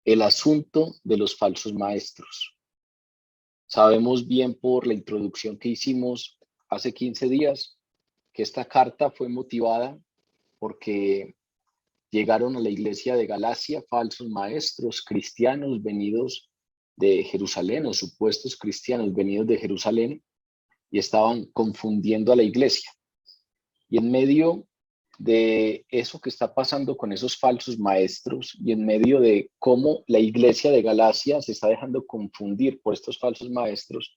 el asunto de los falsos maestros. Sabemos bien por la introducción que hicimos hace 15 días que esta carta fue motivada porque llegaron a la iglesia de Galacia falsos maestros cristianos venidos de Jerusalén, o supuestos cristianos venidos de Jerusalén, y estaban confundiendo a la iglesia. Y en medio de eso que está pasando con esos falsos maestros y en medio de cómo la iglesia de Galacia se está dejando confundir por estos falsos maestros,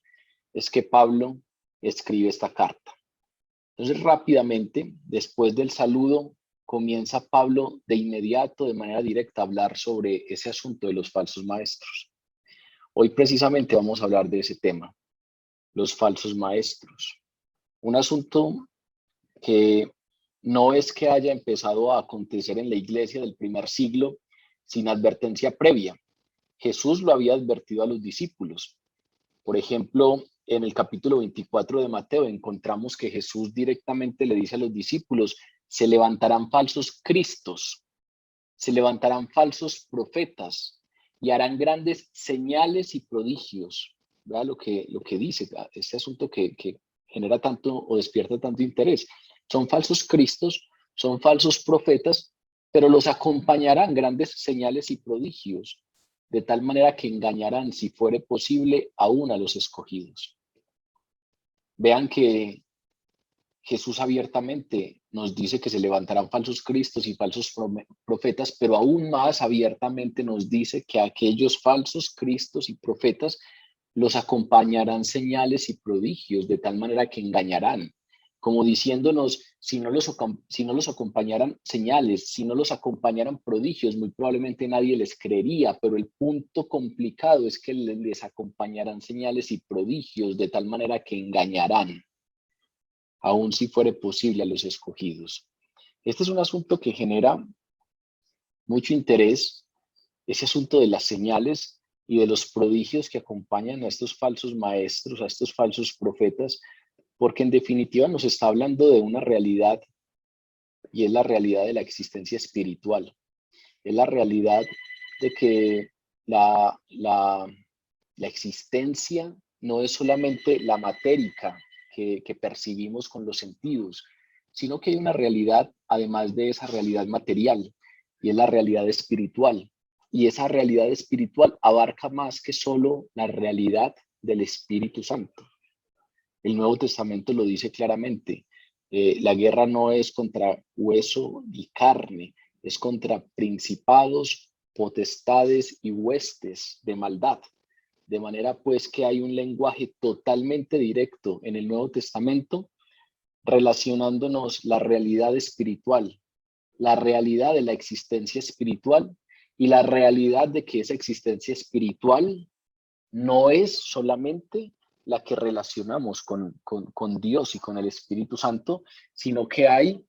es que Pablo escribe esta carta. Entonces, rápidamente, después del saludo, comienza Pablo de inmediato, de manera directa, a hablar sobre ese asunto de los falsos maestros. Hoy precisamente vamos a hablar de ese tema, los falsos maestros. Un asunto que no es que haya empezado a acontecer en la iglesia del primer siglo sin advertencia previa. Jesús lo había advertido a los discípulos. Por ejemplo, en el capítulo 24 de Mateo encontramos que Jesús directamente le dice a los discípulos: se levantarán falsos cristos, se levantarán falsos profetas y harán grandes señales y prodigios. ¿Verdad? Lo que dice este asunto que genera tanto o despierta tanto interés. Son falsos cristos, son falsos profetas, pero los acompañarán grandes señales y prodigios, de tal manera que engañarán, si fuere posible, aún a los escogidos. Vean que Jesús abiertamente nos dice que se levantarán falsos cristos y falsos profetas, pero aún más abiertamente nos dice que aquellos falsos cristos y profetas los acompañarán señales y prodigios, de tal manera que engañarán, como diciéndonos, si no los acompañaran señales, si no los acompañaran prodigios, muy probablemente nadie les creería, pero el punto complicado es que les acompañarán señales y prodigios, de tal manera que engañarán, aun si fuere posible, a los escogidos. Este es un asunto que genera mucho interés, ese asunto de las señales y de los prodigios que acompañan a estos falsos maestros, a estos falsos profetas, porque en definitiva nos está hablando de una realidad, y es la realidad de la existencia espiritual. Es la realidad de que la existencia no es solamente la matérica que percibimos con los sentidos, sino que hay una realidad, además de esa realidad material, y es la realidad espiritual. Y esa realidad espiritual abarca más que solo la realidad del Espíritu Santo. El Nuevo Testamento lo dice claramente. La guerra no es contra hueso ni carne, es contra principados, potestades y huestes de maldad. De manera pues que hay un lenguaje totalmente directo en el Nuevo Testamento relacionándonos la realidad espiritual, la realidad de la existencia espiritual y la realidad de que esa existencia espiritual no es solamente la que relacionamos con Dios y con el Espíritu Santo, sino que hay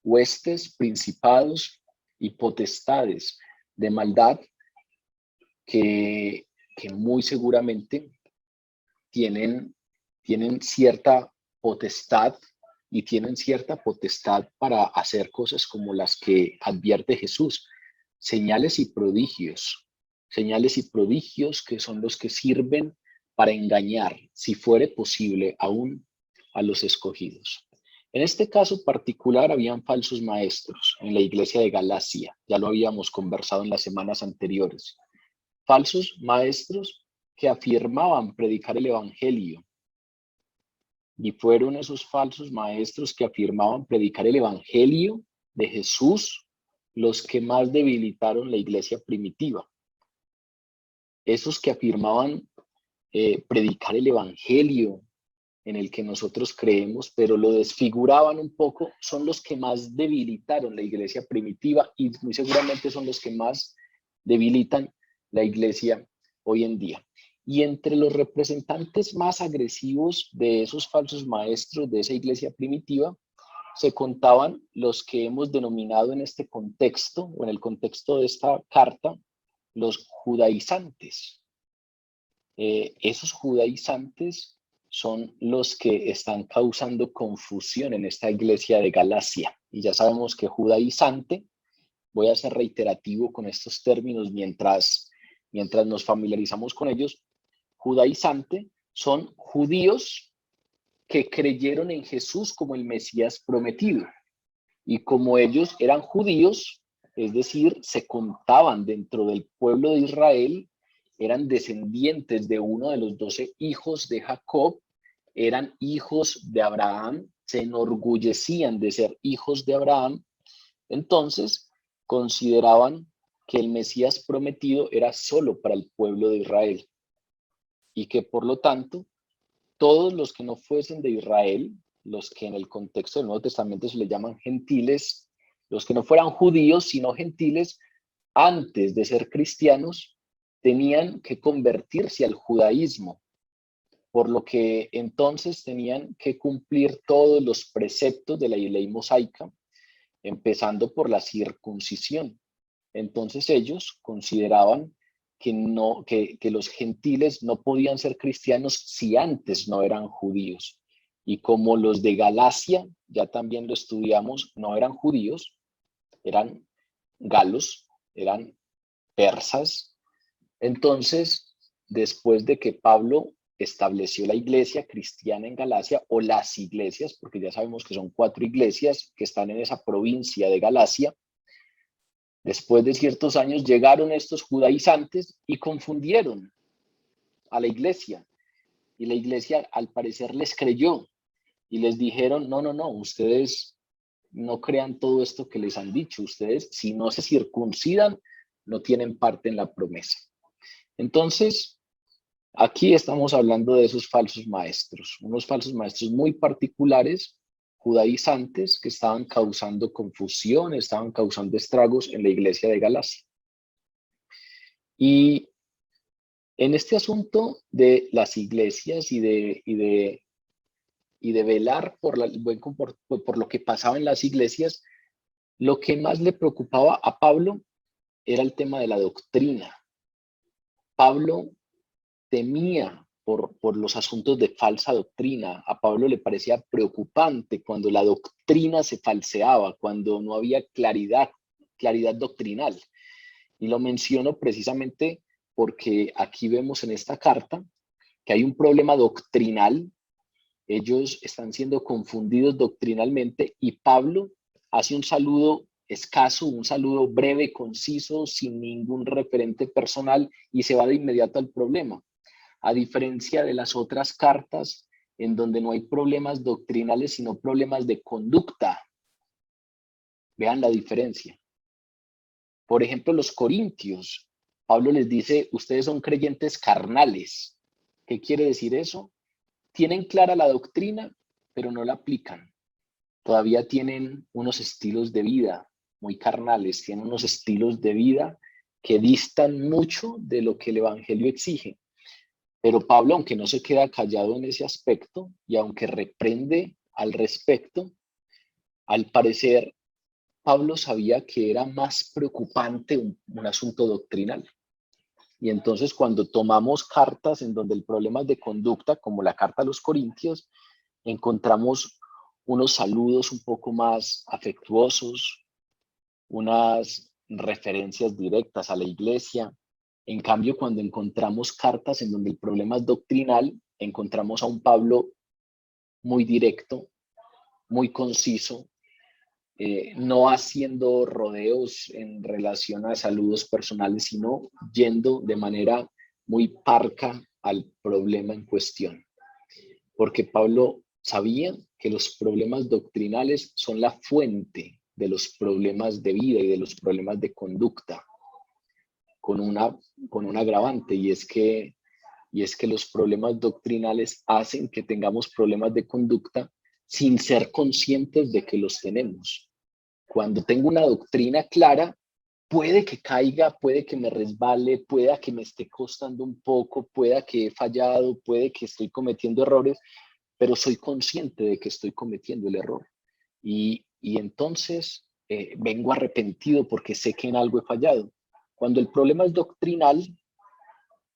huestes, principados y potestades de maldad que muy seguramente tienen cierta potestad, y tienen cierta potestad para hacer cosas como las que advierte Jesús, señales y prodigios que son los que sirven para engañar, si fuere posible, aún a los escogidos. En este caso particular habían falsos maestros en la iglesia de Galacia, ya lo habíamos conversado en las semanas anteriores. Falsos maestros que afirmaban predicar el evangelio, y fueron esos falsos maestros que afirmaban predicar el evangelio de Jesús los que más debilitaron la iglesia primitiva. Esos que afirmaban predicar el evangelio en el que nosotros creemos, pero lo desfiguraban un poco, son los que más debilitaron la iglesia primitiva, y muy seguramente son los que más debilitan la iglesia hoy en día. Y entre los representantes más agresivos de esos falsos maestros de esa iglesia primitiva, se contaban los que hemos denominado en este contexto, o en el contexto de esta carta, los judaizantes. Esos judaizantes son los que están causando confusión en esta iglesia de Galacia. Y ya sabemos que judaizante, voy a ser reiterativo con estos términos mientras mientras nos familiarizamos con ellos, judaizante son judíos que creyeron en Jesús como el Mesías prometido. Y como ellos eran judíos, es decir, se contaban dentro del pueblo de Israel, eran descendientes de uno de los 12 hijos de Jacob, eran hijos de Abraham, se enorgullecían de ser hijos de Abraham, entonces consideraban que el Mesías prometido era solo para el pueblo de Israel y que por lo tanto todos los que no fuesen de Israel, los que en el contexto del Nuevo Testamento se les llaman gentiles, los que no fueran judíos sino gentiles, antes de ser cristianos, tenían que convertirse al judaísmo, por lo que entonces tenían que cumplir todos los preceptos de la ley mosaica, empezando por la circuncisión. Entonces ellos consideraban que los gentiles no podían ser cristianos si antes no eran judíos. Y como los de Galacia, ya también lo estudiamos, no eran judíos, eran galos, eran persas. Entonces, después de que Pablo estableció la iglesia cristiana en Galacia, o las iglesias, porque ya sabemos que son 4 iglesias que están en esa provincia de Galacia, después de ciertos años llegaron estos judaizantes y confundieron a la iglesia. Y la iglesia al parecer les creyó y les dijeron, no, ustedes no crean todo esto que les han dicho. Ustedes, si no se circuncidan, no tienen parte en la promesa. Entonces, aquí estamos hablando de esos falsos maestros, unos falsos maestros muy particulares, judaizantes, que estaban causando confusión, estaban causando estragos en la iglesia de Galacia. Y en este asunto de las iglesias y de velar por lo que pasaba en las iglesias, lo que más le preocupaba a Pablo era el tema de la doctrina. Pablo temía por los asuntos de falsa doctrina. A Pablo le parecía preocupante cuando la doctrina se falseaba, cuando no había claridad doctrinal. Y lo menciono precisamente porque aquí vemos en esta carta que hay un problema doctrinal. Ellos están siendo confundidos doctrinalmente y Pablo hace un saludo escaso, un saludo breve, conciso, sin ningún referente personal y se va de inmediato al problema. A diferencia de las otras cartas en donde no hay problemas doctrinales, sino problemas de conducta. Vean la diferencia. Por ejemplo, los corintios, Pablo les dice, ustedes son creyentes carnales. ¿Qué quiere decir eso? Tienen clara la doctrina, pero no la aplican. Todavía tienen unos estilos de vida muy carnales, tienen unos estilos de vida que distan mucho de lo que el evangelio exige. Pero Pablo, aunque no se queda callado en ese aspecto y aunque reprende al respecto, al parecer Pablo sabía que era más preocupante un asunto doctrinal. Y entonces cuando tomamos cartas en donde el problema es de conducta, como la carta a los Corintios, encontramos unos saludos un poco más afectuosos, unas referencias directas a la iglesia. En cambio, cuando encontramos cartas en donde el problema es doctrinal, encontramos a un Pablo muy directo, muy conciso, no haciendo rodeos en relación a saludos personales, sino yendo de manera muy parca al problema en cuestión. Porque Pablo sabía que los problemas doctrinales son la fuente de los problemas de vida y de los problemas de conducta, con un agravante, y es que los problemas doctrinales hacen que tengamos problemas de conducta sin ser conscientes de que los tenemos. Cuando tengo una doctrina clara, puede que caiga, puede que me resbale, pueda que me esté costando un poco, pueda que he fallado, puede que estoy cometiendo errores, pero soy consciente de que estoy cometiendo el error. Y entonces vengo arrepentido porque sé que en algo he fallado. Cuando el problema es doctrinal,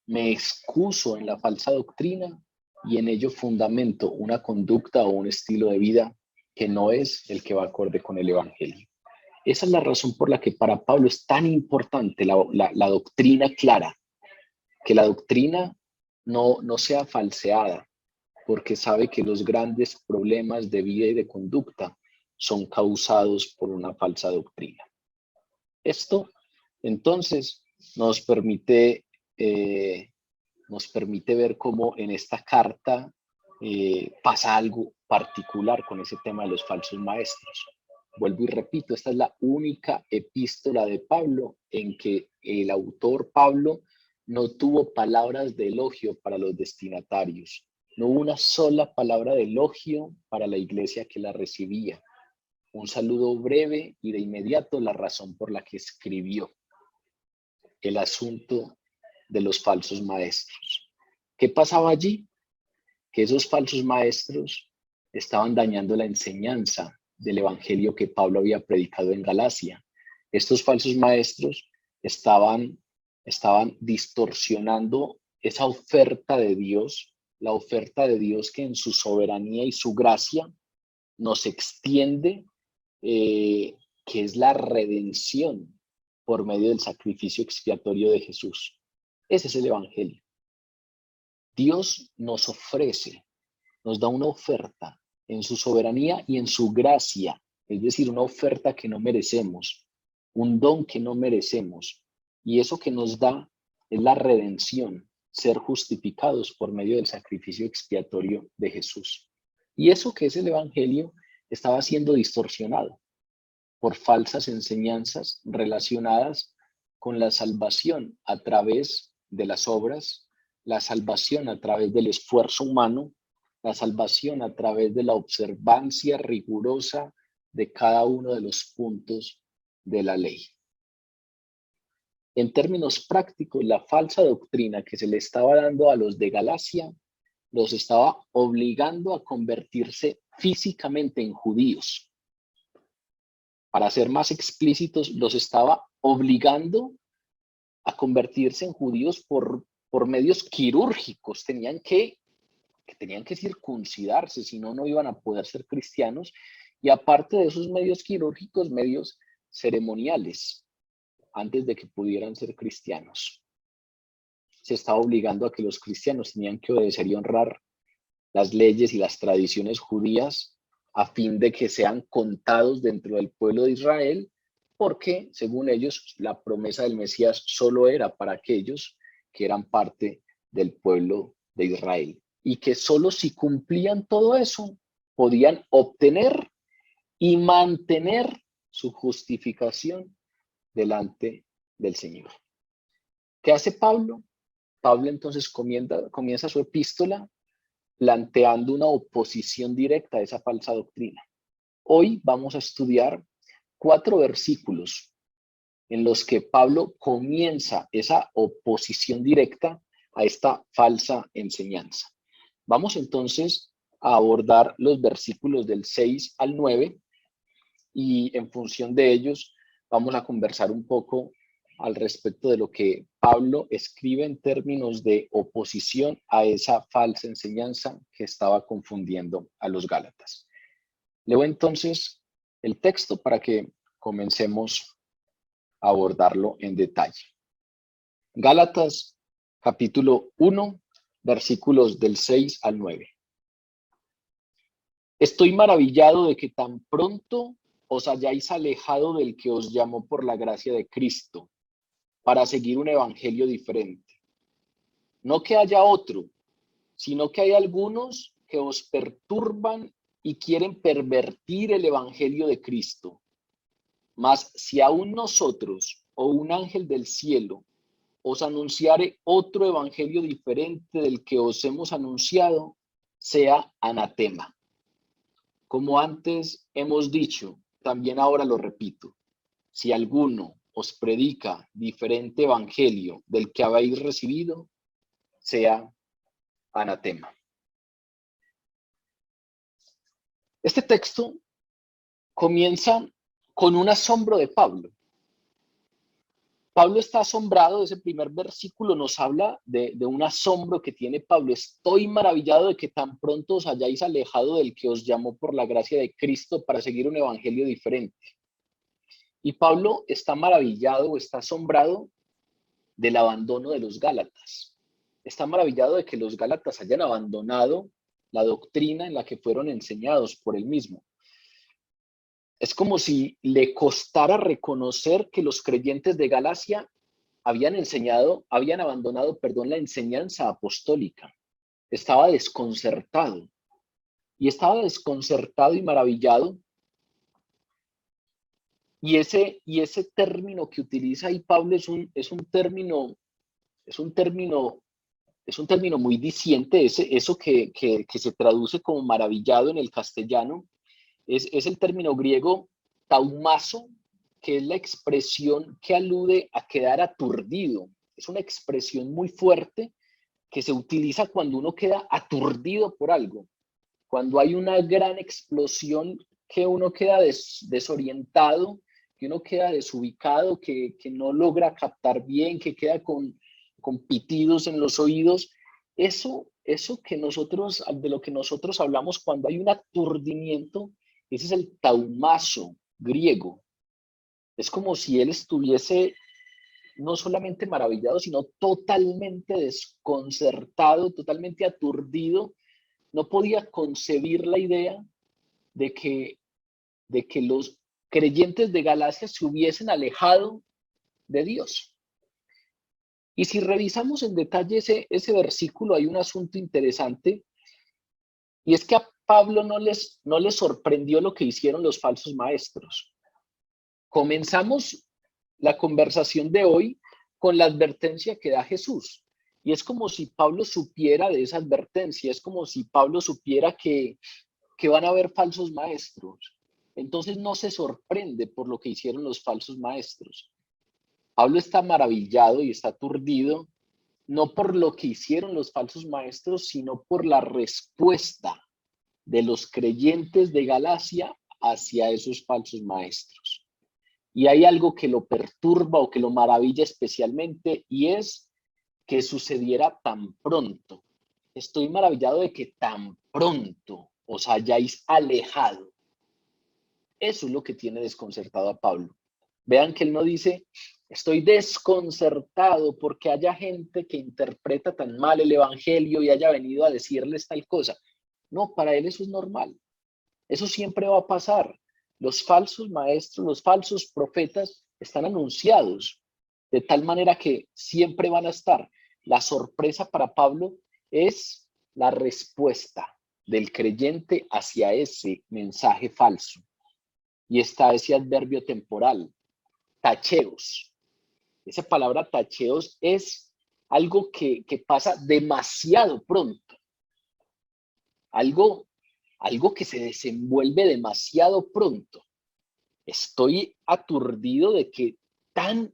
me excuso en la falsa doctrina y en ello fundamento una conducta o un estilo de vida que no es el que va acorde con el evangelio. Esa es la razón por la que para Pablo es tan importante la doctrina clara. que la doctrina no sea falseada, porque sabe que los grandes problemas de vida y de conducta son causados por una falsa doctrina. Esto, entonces, nos permite ver cómo en esta carta pasa algo particular con ese tema de los falsos maestros. Vuelvo y repito, esta es la única epístola de Pablo en que el autor Pablo no tuvo palabras de elogio para los destinatarios. No hubo una sola palabra de elogio para la iglesia que la recibía. Un saludo breve y de inmediato la razón por la que escribió el asunto de los falsos maestros. ¿Qué pasaba allí? Que esos falsos maestros estaban dañando la enseñanza del evangelio que Pablo había predicado en Galacia. Estos falsos maestros estaban distorsionando esa oferta de Dios, la oferta de Dios que en su soberanía y su gracia nos extiende, que es la redención por medio del sacrificio expiatorio de Jesús. Ese es el evangelio. Dios nos ofrece, nos da una oferta en su soberanía y en su gracia, es decir, una oferta que no merecemos, un don que no merecemos, y eso que nos da es la redención, ser justificados por medio del sacrificio expiatorio de Jesús. Y eso que es el evangelio estaba siendo distorsionado por falsas enseñanzas relacionadas con la salvación a través de las obras, la salvación a través del esfuerzo humano, la salvación a través de la observancia rigurosa de cada uno de los puntos de la ley. En términos prácticos, la falsa doctrina que se le estaba dando a los de Galacia los estaba obligando a convertirse físicamente en judíos. Para ser más explícitos, los estaba obligando a convertirse en judíos por medios quirúrgicos. Tenían que circuncidarse, si no, no iban a poder ser cristianos. Y aparte de esos medios quirúrgicos, medios ceremoniales, antes de que pudieran ser cristianos. Se estaba obligando a que los cristianos tenían que obedecer y honrar las leyes y las tradiciones judías a fin de que sean contados dentro del pueblo de Israel, porque, según ellos, la promesa del Mesías solo era para aquellos que eran parte del pueblo de Israel, y que solo si cumplían todo eso, podían obtener y mantener su justificación delante del Señor. ¿Qué hace Pablo? Pablo entonces comienza su epístola planteando una oposición directa a esa falsa doctrina. Hoy vamos a estudiar 4 versículos en los que Pablo comienza esa oposición directa a esta falsa enseñanza. Vamos entonces a abordar los versículos del 6 al 9 y en función de ellos vamos a conversar un poco al respecto de lo que Pablo escribe en términos de oposición a esa falsa enseñanza que estaba confundiendo a los gálatas. Leo entonces el texto para que comencemos a abordarlo en detalle. Gálatas capítulo 1, versículos del 6 al 9. Estoy maravillado de que tan pronto os hayáis alejado del que os llamó por la gracia de Cristo, para seguir un evangelio diferente. No que haya otro, sino que hay algunos que os perturban y quieren pervertir el evangelio de Cristo. Mas si aún nosotros o un ángel del cielo os anunciare otro evangelio diferente del que os hemos anunciado, sea anatema. Como antes hemos dicho, también ahora lo repito, si alguno os predica diferente evangelio del que habéis recibido, sea anatema. Este texto comienza con un asombro de Pablo. Pablo está asombrado, ese primer versículo nos habla de un asombro que tiene Pablo. Estoy maravillado de que tan pronto os hayáis alejado del que os llamó por la gracia de Cristo para seguir un evangelio diferente. Y Pablo está maravillado o está asombrado del abandono de los gálatas. está maravillado de que los Gálatas hayan abandonado la doctrina en la que fueron enseñados por él mismo. Es como si le costara reconocer que los creyentes de Galacia habían abandonado, la enseñanza apostólica. Estaba desconcertado. Y estaba desconcertado y maravillado. Y ese término que utiliza ahí Pablo es un término muy diciente, eso que se traduce como maravillado en el castellano, es el término griego taumazo, que es la expresión que alude a quedar aturdido. Es una expresión muy fuerte que se utiliza cuando uno queda aturdido por algo, cuando hay una gran explosión que uno queda desorientado, que uno queda desubicado, que no logra captar bien, que queda con pitidos en los oídos. Eso que nosotros, de lo que nosotros hablamos cuando hay un aturdimiento, ese es el taumazo griego. Es como si él estuviese no solamente maravillado, sino totalmente desconcertado, totalmente aturdido. No podía concebir la idea de que los creyentes de Galacia se hubiesen alejado de Dios. Y si revisamos en detalle ese versículo, hay un asunto interesante, y es que a Pablo no les sorprendió lo que hicieron los falsos maestros. Comenzamos la conversación de hoy con la advertencia que da Jesús. Y es como si Pablo supiera de esa advertencia, es como si Pablo supiera que van a haber falsos maestros. Entonces no se sorprende por lo que hicieron los falsos maestros. Pablo está maravillado y está aturdido, no por lo que hicieron los falsos maestros, sino por la respuesta de los creyentes de Galacia hacia esos falsos maestros. Y hay algo que lo perturba o que lo maravilla especialmente, y es que sucediera tan pronto. Estoy maravillado de que tan pronto os hayáis alejado. Eso es lo que tiene desconcertado a Pablo. Vean que él no dice, estoy desconcertado porque haya gente que interpreta tan mal el evangelio y haya venido a decirles tal cosa. No, para él eso es normal. Eso siempre va a pasar. Los falsos maestros, los falsos profetas están anunciados de tal manera que siempre van a estar. La sorpresa para Pablo es la respuesta del creyente hacia ese mensaje falso. Y está ese adverbio temporal, tacheos. Esa palabra tacheos es algo que pasa demasiado pronto. Algo que se desenvuelve demasiado pronto. Estoy aturdido de que tan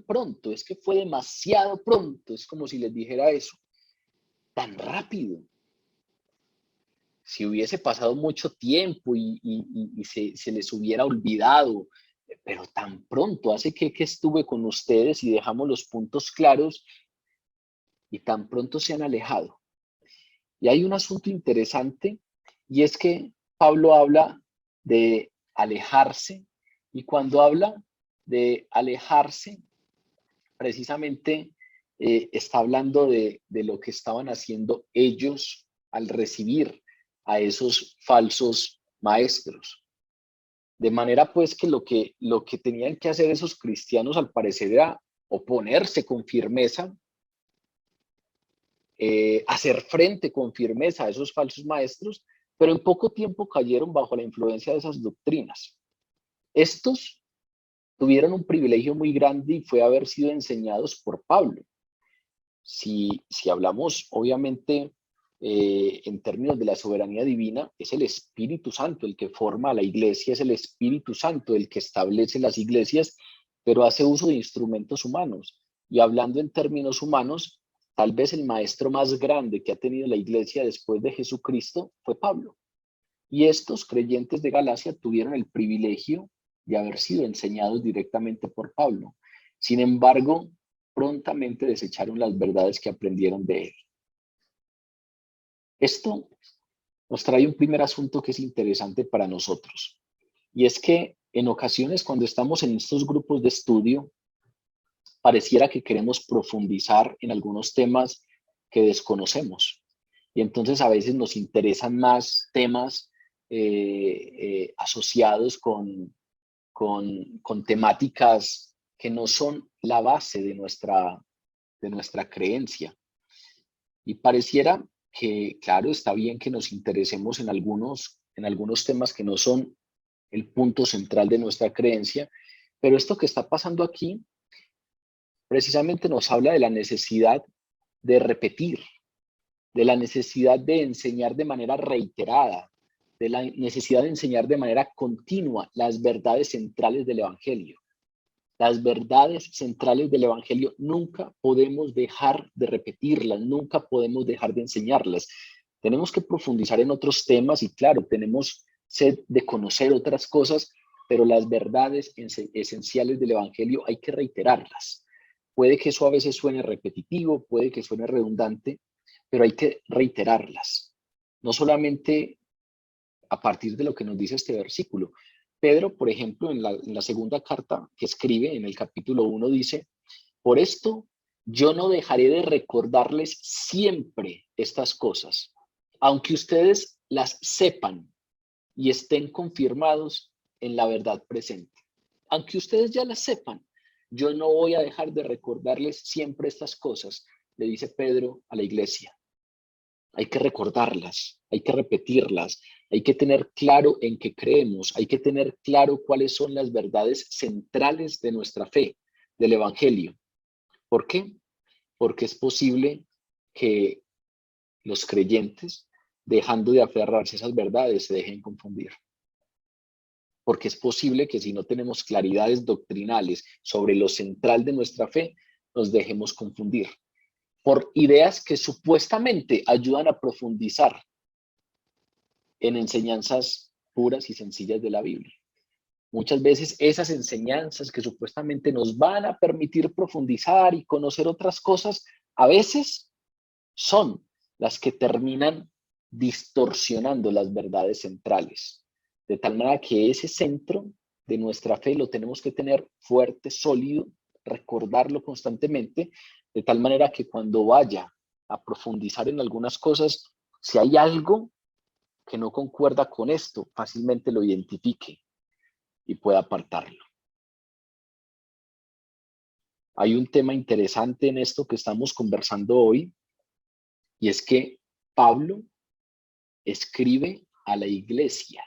pronto, es que fue demasiado pronto, es como si les dijera eso, tan rápido. Si hubiese pasado mucho tiempo y se les hubiera olvidado, pero tan pronto, hace que estuve con ustedes y dejamos los puntos claros y tan pronto se han alejado. Y hay un asunto interesante, y es que Pablo habla de alejarse, y cuando habla de alejarse, precisamente está hablando de lo que estaban haciendo ellos al recibir a esos falsos maestros. De manera pues que lo que tenían que hacer esos cristianos al parecer era oponerse con firmeza, hacer frente con firmeza a esos falsos maestros, pero en poco tiempo cayeron bajo la influencia de esas doctrinas. Estos tuvieron un privilegio muy grande y fue haber sido enseñados por Pablo. Si hablamos, obviamente, en términos de la soberanía divina, es el Espíritu Santo el que forma a la iglesia, es el Espíritu Santo el que establece las iglesias, pero hace uso de instrumentos humanos. Y hablando en términos humanos, tal vez el maestro más grande que ha tenido la iglesia después de Jesucristo fue Pablo. Y estos creyentes de Galacia tuvieron el privilegio de haber sido enseñados directamente por Pablo. Sin embargo, prontamente desecharon las verdades que aprendieron de él. Esto nos trae un primer asunto que es interesante para nosotros, y es que en ocasiones cuando estamos en estos grupos de estudio, pareciera que queremos profundizar en algunos temas que desconocemos. Y entonces a veces nos interesan más temas asociados con temáticas que no son la base de nuestra creencia. Y pareciera que, claro, está bien que nos interesemos en algunos temas que no son el punto central de nuestra creencia, pero esto que está pasando aquí precisamente nos habla de la necesidad de repetir, de la necesidad de enseñar de manera reiterada, de la necesidad de enseñar de manera continua las verdades centrales del Evangelio. Las verdades centrales del Evangelio nunca podemos dejar de repetirlas, nunca podemos dejar de enseñarlas. Tenemos que profundizar en otros temas y claro, tenemos sed de conocer otras cosas, pero las verdades esenciales del Evangelio hay que reiterarlas. Puede que eso a veces suene repetitivo, puede que suene redundante, pero hay que reiterarlas. No solamente a partir de lo que nos dice este versículo. Pedro, por ejemplo, en la segunda carta que escribe, en el capítulo 1, dice, por esto yo no dejaré de recordarles siempre estas cosas, aunque ustedes las sepan y estén confirmados en la verdad presente. Aunque ustedes ya las sepan, yo no voy a dejar de recordarles siempre estas cosas, le dice Pedro a la iglesia. Hay que recordarlas, hay que repetirlas, hay que tener claro en qué creemos, hay que tener claro cuáles son las verdades centrales de nuestra fe, del Evangelio. ¿Por qué? Porque es posible que los creyentes, dejando de aferrarse a esas verdades, se dejen confundir. Porque es posible que si no tenemos claridades doctrinales sobre lo central de nuestra fe, nos dejemos confundir por ideas que supuestamente ayudan a profundizar en enseñanzas puras y sencillas de la Biblia. Muchas veces esas enseñanzas que supuestamente nos van a permitir profundizar y conocer otras cosas, a veces son las que terminan distorsionando las verdades centrales. De tal manera que ese centro de nuestra fe lo tenemos que tener fuerte, sólido, recordarlo constantemente, de tal manera que cuando vaya a profundizar en algunas cosas, si hay algo que no concuerda con esto, fácilmente lo identifique y pueda apartarlo. Hay un tema interesante en esto que estamos conversando hoy, y es que Pablo escribe a la iglesia.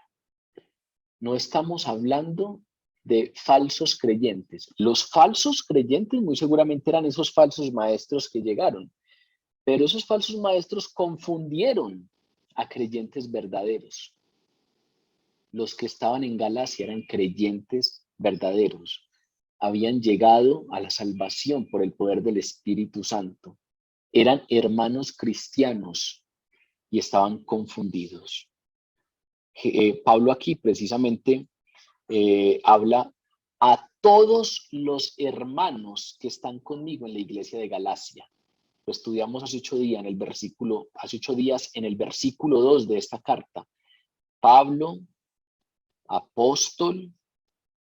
No estamos hablando de falsos creyentes. Los falsos creyentes muy seguramente eran esos falsos maestros que llegaron, pero esos falsos maestros confundieron a creyentes verdaderos. Los que estaban en Galacia eran creyentes verdaderos. Habían llegado a la salvación por el poder del Espíritu Santo. Eran hermanos cristianos y estaban confundidos. Pablo aquí precisamente habla a todos los hermanos que están conmigo en la iglesia de Galacia. Lo estudiamos hace 8 días en el versículo 2 de esta carta. Pablo, apóstol,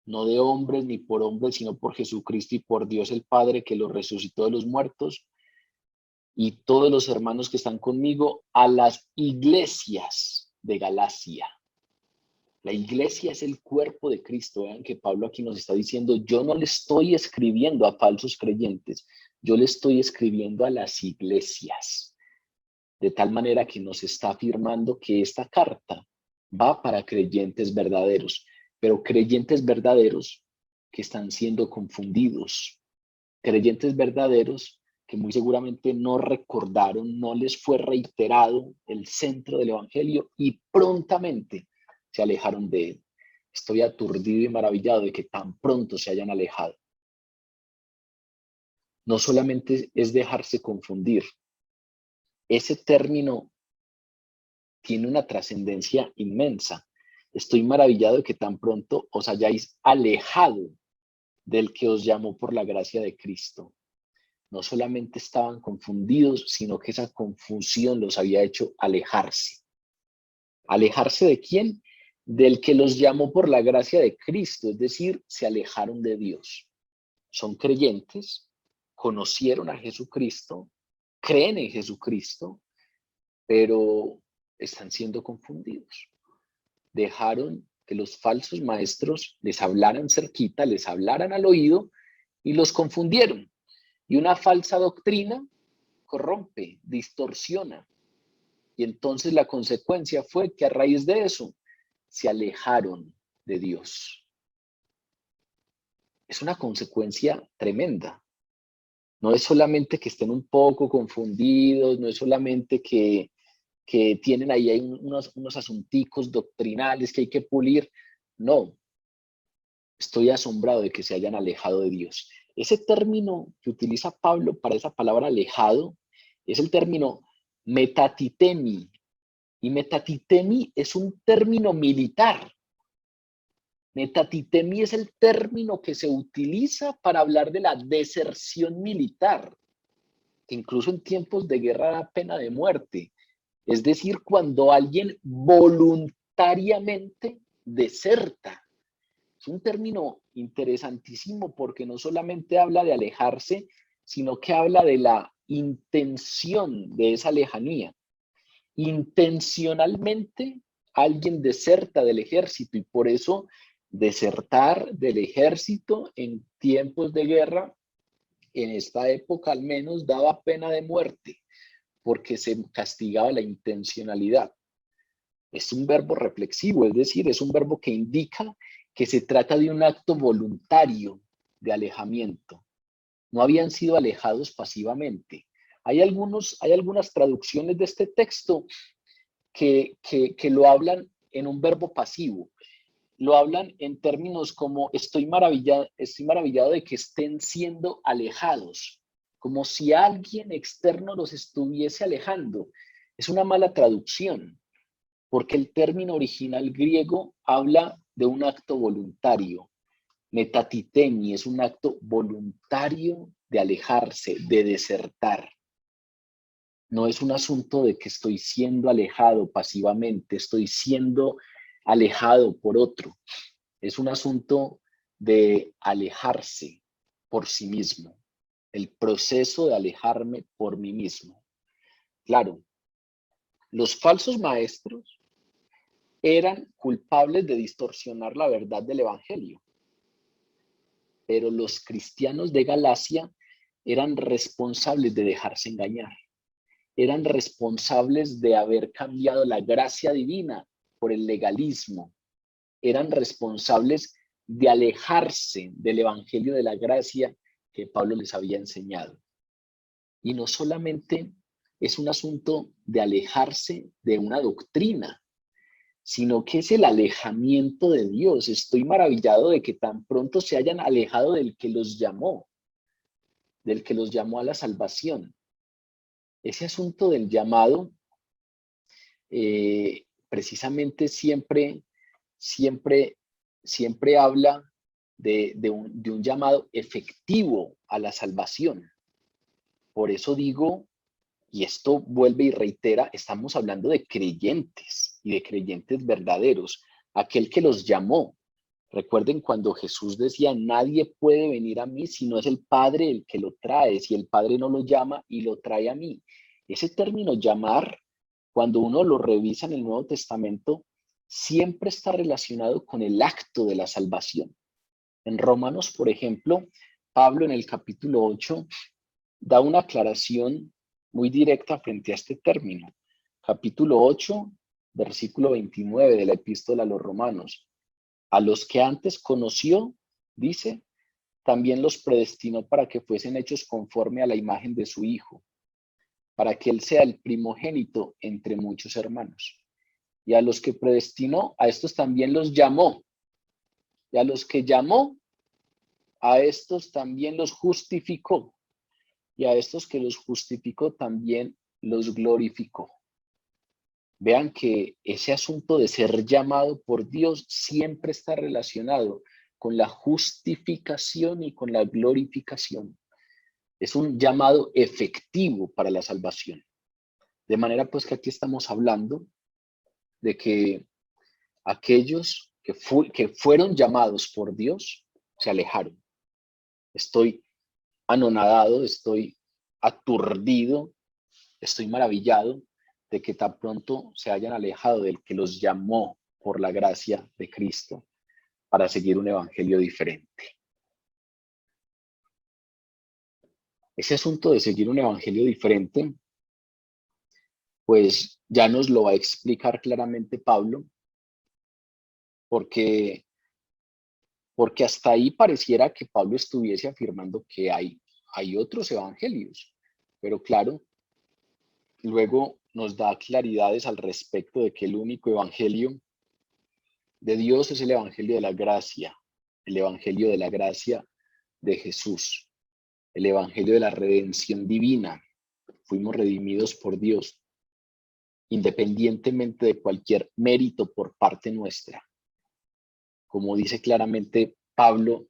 no de hombres ni por hombres, sino por Jesucristo y por Dios el Padre que lo resucitó de los muertos, y todos los hermanos que están conmigo a las iglesias de Galacia. La iglesia es el cuerpo de Cristo. Vean que Pablo aquí nos está diciendo, yo no le estoy escribiendo a falsos creyentes, yo le estoy escribiendo a las iglesias. De tal manera que nos está afirmando que esta carta va para creyentes verdaderos, pero creyentes verdaderos que están siendo confundidos, creyentes verdaderos que muy seguramente no recordaron, no les fue reiterado el centro del Evangelio y prontamente se alejaron de él. Estoy aturdido y maravillado de que tan pronto se hayan alejado. No solamente es dejarse confundir, ese término tiene una trascendencia inmensa. Estoy maravillado de que tan pronto os hayáis alejado del que os llamó por la gracia de Cristo. No solamente estaban confundidos, sino que esa confusión los había hecho alejarse. ¿Alejarse de quién? Del que los llamó por la gracia de Cristo, es decir, se alejaron de Dios. Son creyentes, conocieron a Jesucristo, creen en Jesucristo, pero están siendo confundidos. Dejaron que los falsos maestros les hablaran cerquita, les hablaran al oído y los confundieron. Y una falsa doctrina corrompe, distorsiona. Y entonces la consecuencia fue que a raíz de eso se alejaron de Dios. Es una consecuencia tremenda. No es solamente que estén un poco confundidos, no es solamente que tienen ahí hay unos asunticos doctrinales que hay que pulir. No, estoy asombrado de que se hayan alejado de Dios. Ese término que utiliza Pablo para esa palabra alejado es el término metatitemi. Y metatitemi es un término militar. Metatitemi es el término que se utiliza para hablar de la deserción militar, que incluso en tiempos de guerra da pena de muerte. Es decir, cuando alguien voluntariamente deserta. Es un término interesantísimo porque no solamente habla de alejarse, sino que habla de la intención de esa lejanía. Intencionalmente alguien deserta del ejército y por eso desertar del ejército en tiempos de guerra, en esta época al menos, daba pena de muerte porque se castigaba la intencionalidad. Es un verbo reflexivo, es decir, es un verbo que indica que se trata de un acto voluntario de alejamiento. No habían sido alejados pasivamente. Hay algunas traducciones de este texto que lo hablan en un verbo pasivo. Lo hablan en términos como estoy maravillado de que estén siendo alejados, como si alguien externo los estuviese alejando. Es una mala traducción, porque el término original griego habla de un acto voluntario. Metatitemi es un acto voluntario de alejarse, de desertar. No es un asunto de que estoy siendo alejado pasivamente, estoy siendo alejado por otro. Es un asunto de alejarse por sí mismo, el proceso de alejarme por mí mismo. Claro, los falsos maestros eran culpables de distorsionar la verdad del evangelio, pero los cristianos de Galacia eran responsables de dejarse engañar, eran responsables de haber cambiado la gracia divina por el legalismo, eran responsables de alejarse del evangelio de la gracia que Pablo les había enseñado. Y no solamente es un asunto de alejarse de una doctrina, sino que es el alejamiento de Dios. Estoy maravillado de que tan pronto se hayan alejado del que los llamó a la salvación. Ese asunto del llamado, precisamente siempre habla de un llamado efectivo a la salvación. Por eso digo, y esto vuelve y reitera, estamos hablando de creyentes y de creyentes verdaderos, aquel que los llamó. Recuerden cuando Jesús decía, nadie puede venir a mí si no es el Padre el que lo trae, si el Padre no lo llama y lo trae a mí. Ese término llamar, cuando uno lo revisa en el Nuevo Testamento, siempre está relacionado con el acto de la salvación. En Romanos, por ejemplo, Pablo en el capítulo 8 da una aclaración muy directa frente a este término. Capítulo 8, versículo 29 de la epístola a los Romanos. A los que antes conoció, dice, también los predestinó para que fuesen hechos conforme a la imagen de su Hijo, para que Él sea el primogénito entre muchos hermanos. Y a los que predestinó, a estos también los llamó. Y a los que llamó, a estos también los justificó. Y a estos que los justificó también los glorificó. Vean que ese asunto de ser llamado por Dios siempre está relacionado con la justificación y con la glorificación. Es un llamado efectivo para la salvación. De manera pues que aquí estamos hablando de que aquellos que fueron llamados por Dios se alejaron. Estoy anonadado, estoy aturdido Estoy maravillado de que tan pronto se hayan alejado del que los llamó por la gracia de Cristo para seguir un evangelio diferente. Ese asunto de seguir un evangelio diferente, pues ya nos lo va a explicar claramente Pablo, porque hasta ahí pareciera que Pablo estuviese afirmando que hay otros evangelios, pero claro, luego nos da claridades al respecto de que el único evangelio de Dios es el evangelio de la gracia, el evangelio de la gracia de Jesús, el evangelio de la redención divina. Fuimos redimidos por Dios, independientemente de cualquier mérito por parte nuestra. Como dice claramente Pablo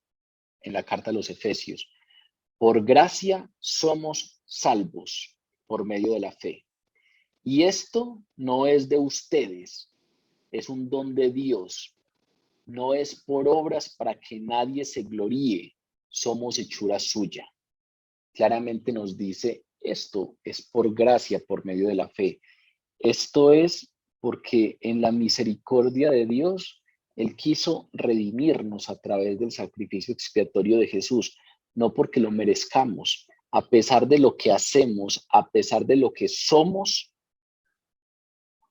en la carta a los Efesios, por gracia somos salvos por medio de la fe. Y esto no es de ustedes, es un don de Dios. No es por obras para que nadie se gloríe, somos hechura suya. Claramente nos dice, esto es por gracia por medio de la fe. Esto es porque en la misericordia de Dios, Él quiso redimirnos a través del sacrificio expiatorio de Jesús, no porque lo merezcamos, a pesar de lo que hacemos, a pesar de lo que somos,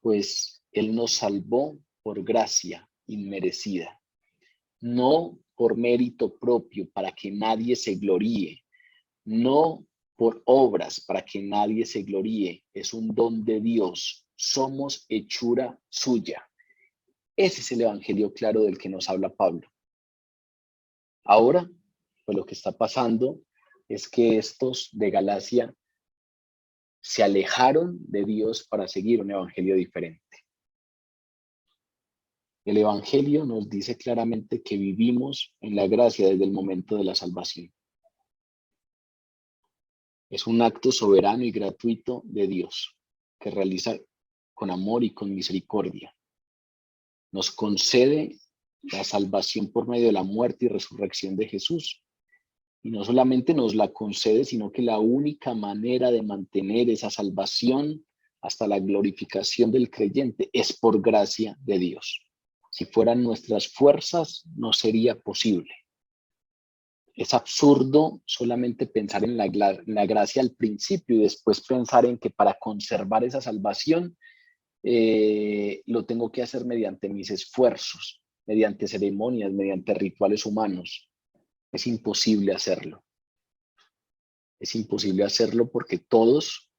pues Él nos salvó por gracia inmerecida, no por mérito propio para que nadie se gloríe, no por obras para que nadie se gloríe, es un don de Dios, somos hechura suya. Ese es el evangelio claro del que nos habla Pablo. Ahora, pues lo que está pasando es que estos de Galacia se alejaron de Dios para seguir un evangelio diferente. El evangelio nos dice claramente que vivimos en la gracia desde el momento de la salvación. Es un acto soberano y gratuito de Dios que realiza con amor y con misericordia. Nos concede la salvación por medio de la muerte y resurrección de Jesús. Y no solamente nos la concede, sino que la única manera de mantener esa salvación hasta la glorificación del creyente es por gracia de Dios. Si fueran nuestras fuerzas, no sería posible. Es absurdo solamente pensar en la gracia al principio y después pensar en que para conservar esa salvación lo tengo que hacer mediante mis esfuerzos, mediante ceremonias, mediante rituales humanos. Es imposible hacerlo. Es imposible hacerlo porque todos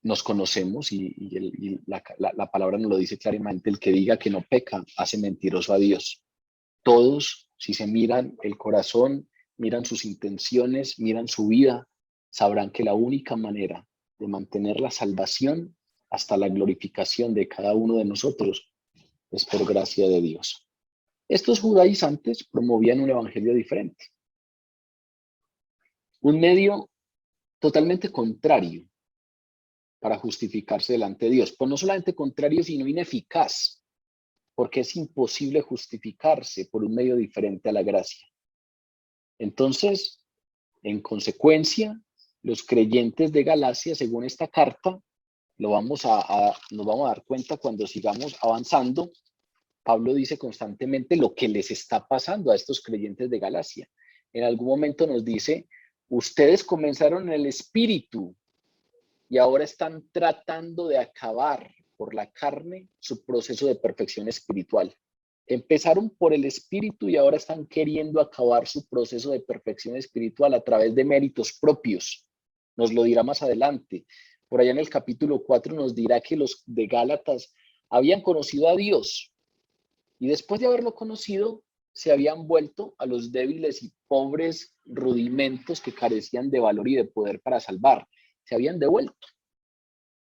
nos conocemos y la palabra nos lo dice claramente, el que diga que no peca hace mentiroso a Dios. Todos, si se miran el corazón, miran sus intenciones, miran su vida, sabrán que la única manera de mantener la salvación hasta la glorificación de cada uno de nosotros es por gracia de Dios. Estos judaizantes promovían un evangelio diferente, un medio totalmente contrario para justificarse delante de Dios. Pues no solamente contrario, sino ineficaz, porque es imposible justificarse por un medio diferente a la gracia. Entonces, en consecuencia, los creyentes de Galacia, según esta carta, nos vamos a dar cuenta cuando sigamos avanzando. Pablo dice constantemente lo que les está pasando a estos creyentes de Galacia. En algún momento nos dice, ustedes comenzaron en el espíritu y ahora están tratando de acabar por la carne su proceso de perfección espiritual. Empezaron por el espíritu y ahora están queriendo acabar su proceso de perfección espiritual a través de méritos propios. Nos lo dirá más adelante. Por allá en el capítulo 4 nos dirá que los de Gálatas habían conocido a Dios y después de haberlo conocido se habían vuelto a los débiles y pobres rudimentos que carecían de valor y de poder para salvar. Se habían devuelto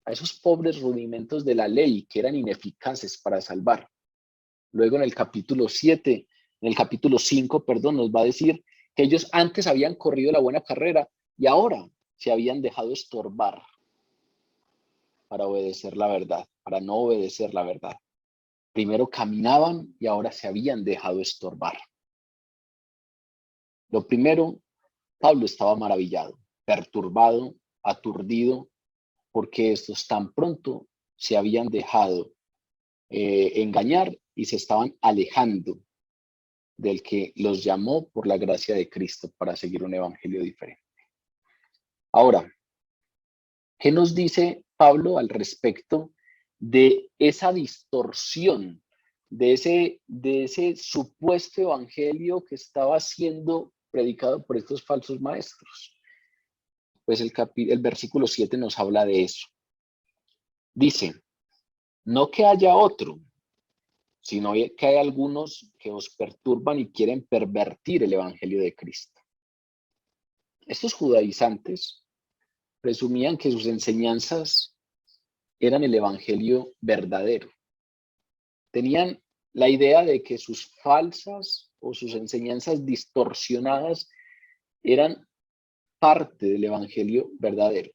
a esos pobres rudimentos de la ley que eran ineficaces para salvar. Luego en el capítulo 5, nos va a decir que ellos antes habían corrido la buena carrera y ahora se habían dejado estorbar para obedecer la verdad, para no obedecer la verdad. Primero caminaban y ahora se habían dejado estorbar. Lo primero, Pablo estaba maravillado, perturbado, aturdido porque estos tan pronto se habían dejado engañar y se estaban alejando del que los llamó por la gracia de Cristo para seguir un evangelio diferente. Ahora, ¿qué nos dice Pablo al respecto de esa distorsión, de ese supuesto evangelio que estaba siendo predicado por estos falsos maestros? Pues el versículo 7 nos habla de eso. Dice, no que haya otro, sino que hay algunos que os perturban y quieren pervertir el evangelio de Cristo. Estos judaizantes presumían que sus enseñanzas eran el evangelio verdadero. Tenían la idea de que sus falsas o sus enseñanzas distorsionadas eran parte del evangelio verdadero.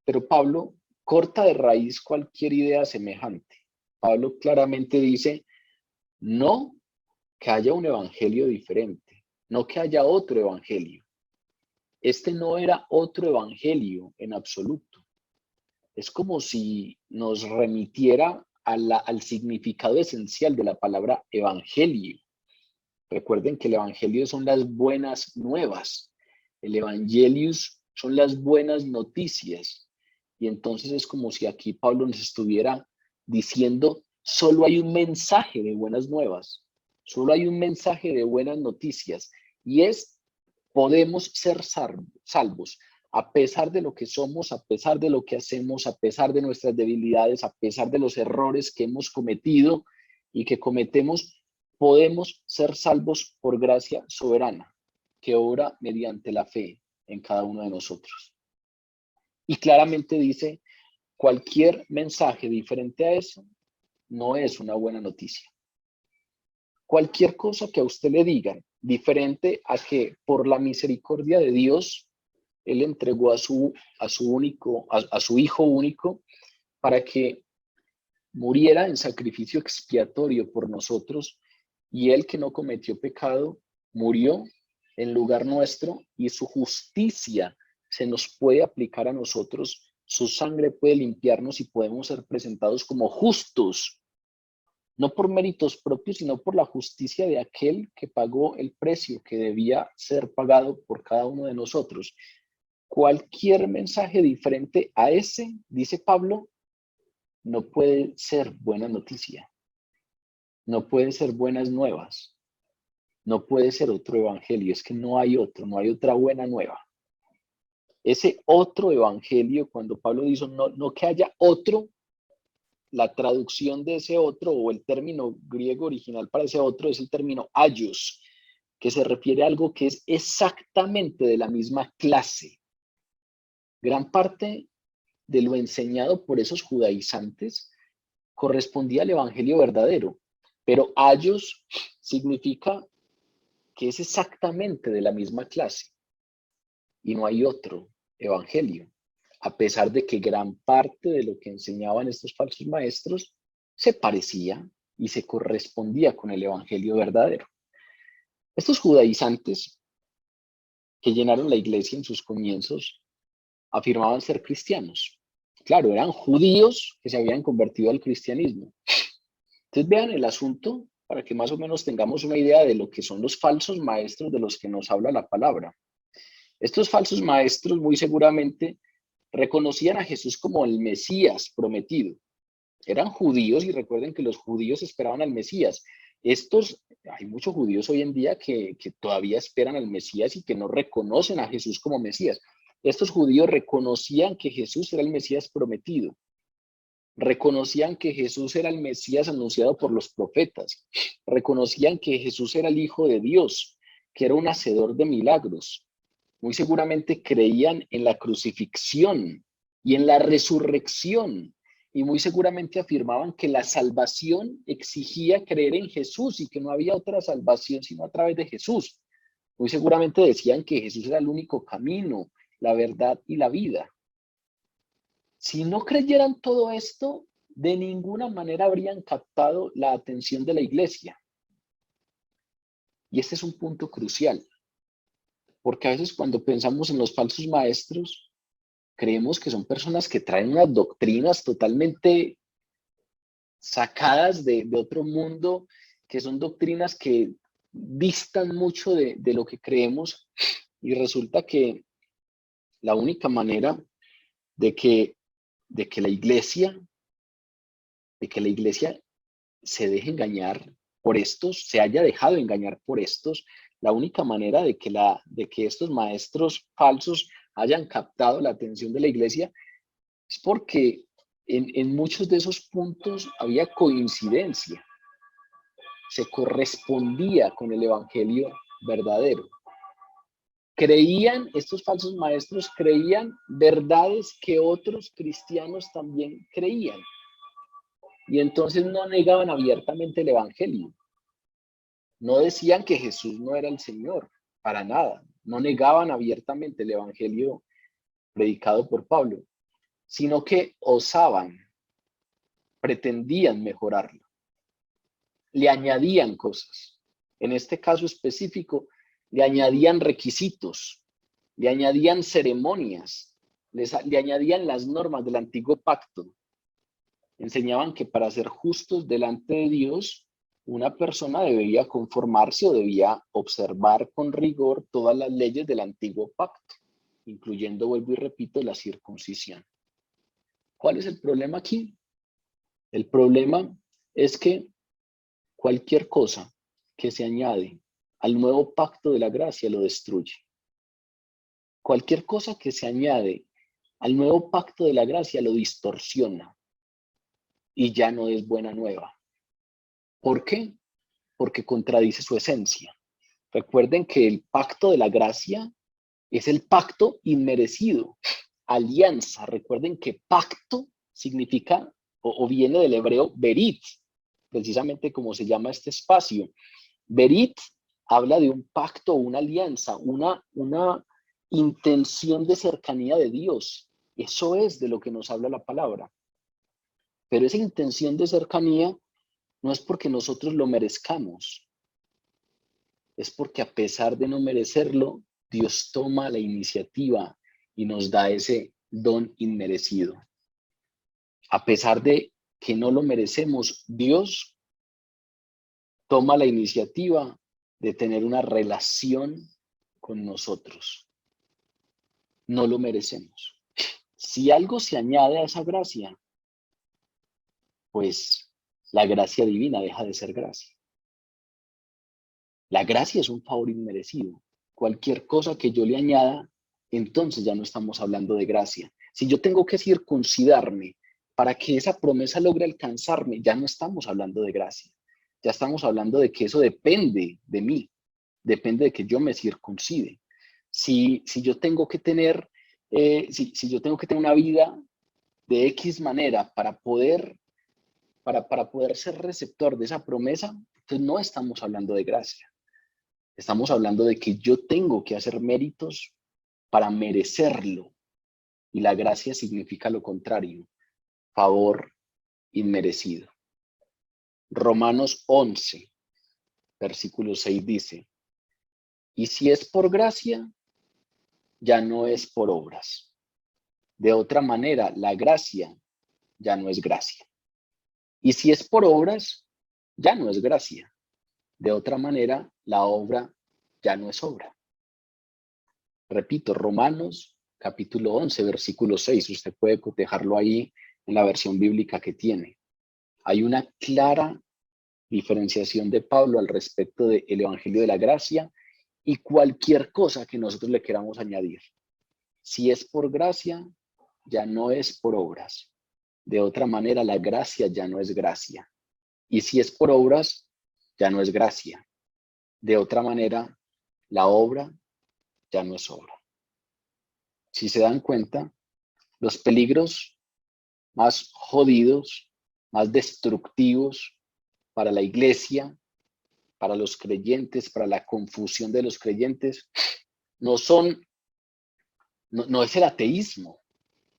Pero Pablo corta de raíz cualquier idea semejante. Pablo claramente dice, no que haya un evangelio diferente, no que haya otro evangelio. Este no era otro evangelio en absoluto. Es como si nos remitiera al significado esencial de la palabra evangelio. Recuerden que el evangelio son las buenas nuevas. El evangelius son las buenas noticias. Y entonces es como si aquí Pablo nos estuviera diciendo, solo hay un mensaje de buenas nuevas, solo hay un mensaje de buenas noticias, y podemos ser salvos, a pesar de lo que somos, a pesar de lo que hacemos, a pesar de nuestras debilidades, a pesar de los errores que hemos cometido y que cometemos, podemos ser salvos por gracia soberana, que obra mediante la fe en cada uno de nosotros. Y claramente dice, cualquier mensaje diferente a eso no es una buena noticia. Cualquier cosa que a usted le digan diferente a que por la misericordia de Dios, Él entregó a su hijo único para que muriera en sacrificio expiatorio por nosotros, y Él que no cometió pecado, murió en lugar nuestro, y su justicia se nos puede aplicar a nosotros, su sangre puede limpiarnos y podemos ser presentados como justos, no por méritos propios, sino por la justicia de aquel que pagó el precio que debía ser pagado por cada uno de nosotros. Cualquier mensaje diferente a ese, dice Pablo, no puede ser buena noticia, no puede ser buenas nuevas, no puede ser otro evangelio, es que no hay otro, no hay otra buena nueva. Ese otro evangelio, cuando Pablo dice no que haya otro, la traducción de ese otro o el término griego original para ese otro es el término aios, que se refiere a algo que es exactamente de la misma clase. Gran parte de lo enseñado por esos judaizantes correspondía al evangelio verdadero, pero aios significa que es exactamente de la misma clase y no hay otro evangelio, a pesar de que gran parte de lo que enseñaban estos falsos maestros se parecía y se correspondía con el evangelio verdadero. Estos judaizantes que llenaron la iglesia en sus comienzos afirmaban ser cristianos. Claro, eran judíos que se habían convertido al cristianismo. Entonces vean el asunto para que más o menos tengamos una idea de lo que son los falsos maestros de los que nos habla la palabra. Estos falsos maestros muy seguramente reconocían a Jesús como el Mesías prometido. Eran judíos y recuerden que los judíos esperaban al Mesías. Hay muchos judíos hoy en día que todavía esperan al Mesías y que no reconocen a Jesús como Mesías. Estos judíos reconocían que Jesús era el Mesías prometido. Reconocían que Jesús era el Mesías anunciado por los profetas. Reconocían que Jesús era el Hijo de Dios, que era un hacedor de milagros. Muy seguramente creían en la crucifixión y en la resurrección. Y muy seguramente afirmaban que la salvación exigía creer en Jesús y que no había otra salvación sino a través de Jesús. Muy seguramente decían que Jesús era el único camino, la verdad y la vida. Si no creyeran todo esto, de ninguna manera habrían captado la atención de la iglesia. Y este es un punto crucial, porque a veces cuando pensamos en los falsos maestros, creemos que son personas que traen unas doctrinas totalmente sacadas de otro mundo, que son doctrinas que distan mucho de lo que creemos, y resulta que la única manera de que, de que la iglesia, de que la iglesia se deje engañar por estos, se haya dejado engañar por estos, la única manera de que estos maestros falsos hayan captado la atención de la iglesia es porque en muchos de esos puntos había coincidencia, se correspondía con el evangelio verdadero. Estos falsos maestros creían verdades que otros cristianos también creían. Y entonces no negaban abiertamente el evangelio. No decían que Jesús no era el Señor, para nada. No negaban abiertamente el evangelio predicado por Pablo, sino que osaban, pretendían mejorarlo. Le añadían cosas. En este caso específico, le añadían requisitos, le añadían ceremonias, le añadían las normas del antiguo pacto. Enseñaban que para ser justos delante de Dios, una persona debía conformarse o debía observar con rigor todas las leyes del antiguo pacto, incluyendo, vuelvo y repito, la circuncisión. ¿Cuál es el problema aquí? El problema es que cualquier cosa que se añade al nuevo pacto de la gracia lo destruye. Cualquier cosa que se añade al nuevo pacto de la gracia lo distorsiona y ya no es buena nueva. ¿Por qué? Porque contradice su esencia. Recuerden que el pacto de la gracia es el pacto inmerecido, alianza. Recuerden que pacto significa o viene del hebreo berit, precisamente como se llama este espacio. Berit habla de un pacto, una alianza, una intención de cercanía de Dios. Eso es de lo que nos habla la palabra. Pero esa intención de cercanía no es porque nosotros lo merezcamos. Es porque a pesar de no merecerlo, Dios toma la iniciativa y nos da ese don inmerecido. A pesar de que no lo merecemos, Dios toma la iniciativa de tener una relación con nosotros. No lo merecemos. Si algo se añade a esa gracia, pues la gracia divina deja de ser gracia. La gracia es un favor inmerecido. Cualquier cosa que yo le añada, entonces ya no estamos hablando de gracia. Si yo tengo que circuncidarme para que esa promesa logre alcanzarme, ya no estamos hablando de gracia. Ya estamos hablando de que eso depende de mí, depende de que yo me circuncide. Si yo tengo que tener, si yo tengo que tener una vida de X manera para poder ser receptor de esa promesa, entonces no estamos hablando de gracia. Estamos hablando de que yo tengo que hacer méritos para merecerlo. Y la gracia significa lo contrario, favor inmerecido. Romanos 11, versículo 6 dice, y si es por gracia, ya no es por obras. De otra manera, la gracia ya no es gracia. Y si es por obras, ya no es gracia. De otra manera, la obra ya no es obra. Repito, Romanos capítulo 11, versículo 6. Usted puede cotejarlo ahí en la versión bíblica que tiene. Hay una clara diferenciación de Pablo al respecto del Evangelio de la Gracia y cualquier cosa que nosotros le queramos añadir. Si es por gracia, ya no es por obras. De otra manera, la gracia ya no es gracia. Y si es por obras, ya no es gracia. De otra manera, la obra ya no es obra. Si se dan cuenta, los peligros más jodidos, más destructivos para la iglesia, para los creyentes, para la confusión de los creyentes, no es el ateísmo,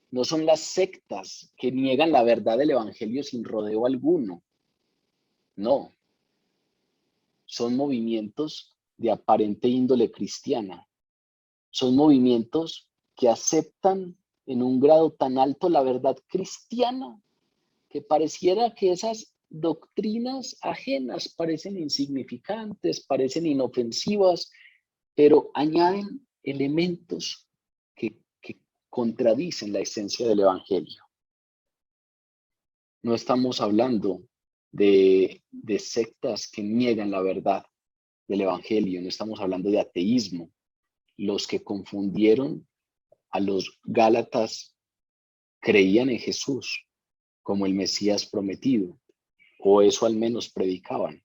no son las sectas que niegan la verdad del evangelio sin rodeo alguno. No, son movimientos de aparente índole cristiana. Son movimientos que aceptan en un grado tan alto la verdad cristiana que pareciera que esas doctrinas ajenas parecen insignificantes, parecen inofensivas, pero añaden elementos que contradicen la esencia del Evangelio. No estamos hablando de sectas que niegan la verdad del Evangelio, no estamos hablando de ateísmo. Los que confundieron a los Gálatas creían en Jesús como el Mesías prometido, o eso al menos predicaban.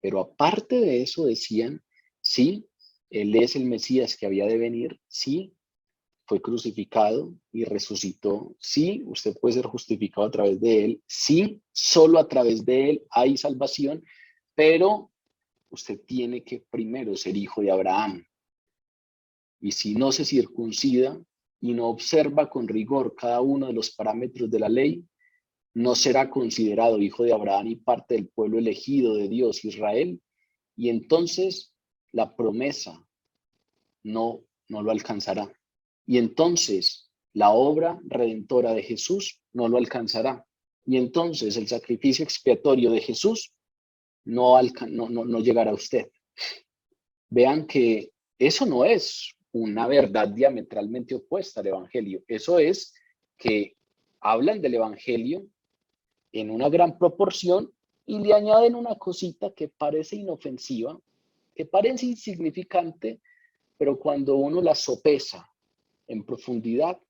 Pero aparte de eso decían, sí, Él es el Mesías que había de venir, sí, fue crucificado y resucitó, sí, usted puede ser justificado a través de Él, sí, solo a través de Él hay salvación, pero usted tiene que primero ser hijo de Abraham. Y si no se circuncida y no observa con rigor cada uno de los parámetros de la ley, no será considerado hijo de Abraham y parte del pueblo elegido de Dios, Israel, y entonces la promesa no lo alcanzará. Y entonces la obra redentora de Jesús no lo alcanzará. Y entonces el sacrificio expiatorio de Jesús no llegará a usted. Vean que eso no es una verdad diametralmente opuesta al Evangelio. Eso es que hablan del Evangelio en una gran proporción y le añaden una cosita que parece inofensiva, que parece insignificante, pero cuando uno la sopesa en profundidad,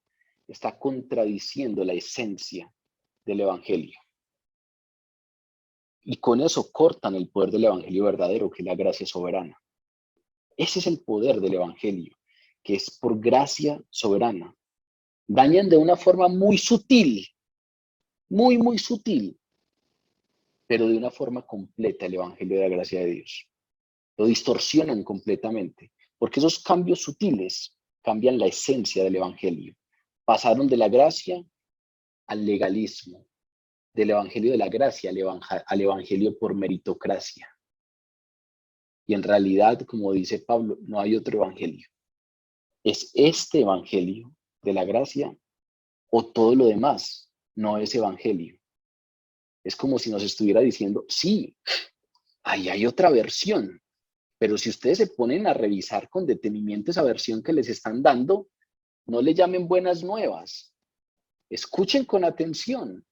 está contradiciendo la esencia del Evangelio. Y con eso cortan el poder del Evangelio verdadero, que es la gracia soberana. Ese es el poder del Evangelio, que es por gracia soberana. Dañan de una forma muy sutil, muy sutil, pero de una forma completa el Evangelio de la gracia de Dios. Lo distorsionan completamente, porque esos cambios sutiles cambian la esencia del Evangelio. Pasaron de la gracia al legalismo, del Evangelio de la gracia al Evangelio por meritocracia. Y en realidad, como dice Pablo, no hay otro Evangelio. Es este Evangelio de la gracia o todo lo demás no es Evangelio. Es como si nos estuviera diciendo, sí, ahí hay otra versión, pero si ustedes se ponen a revisar con detenimiento esa versión que les están dando, no le llamen buenas nuevas. Escuchen con atención,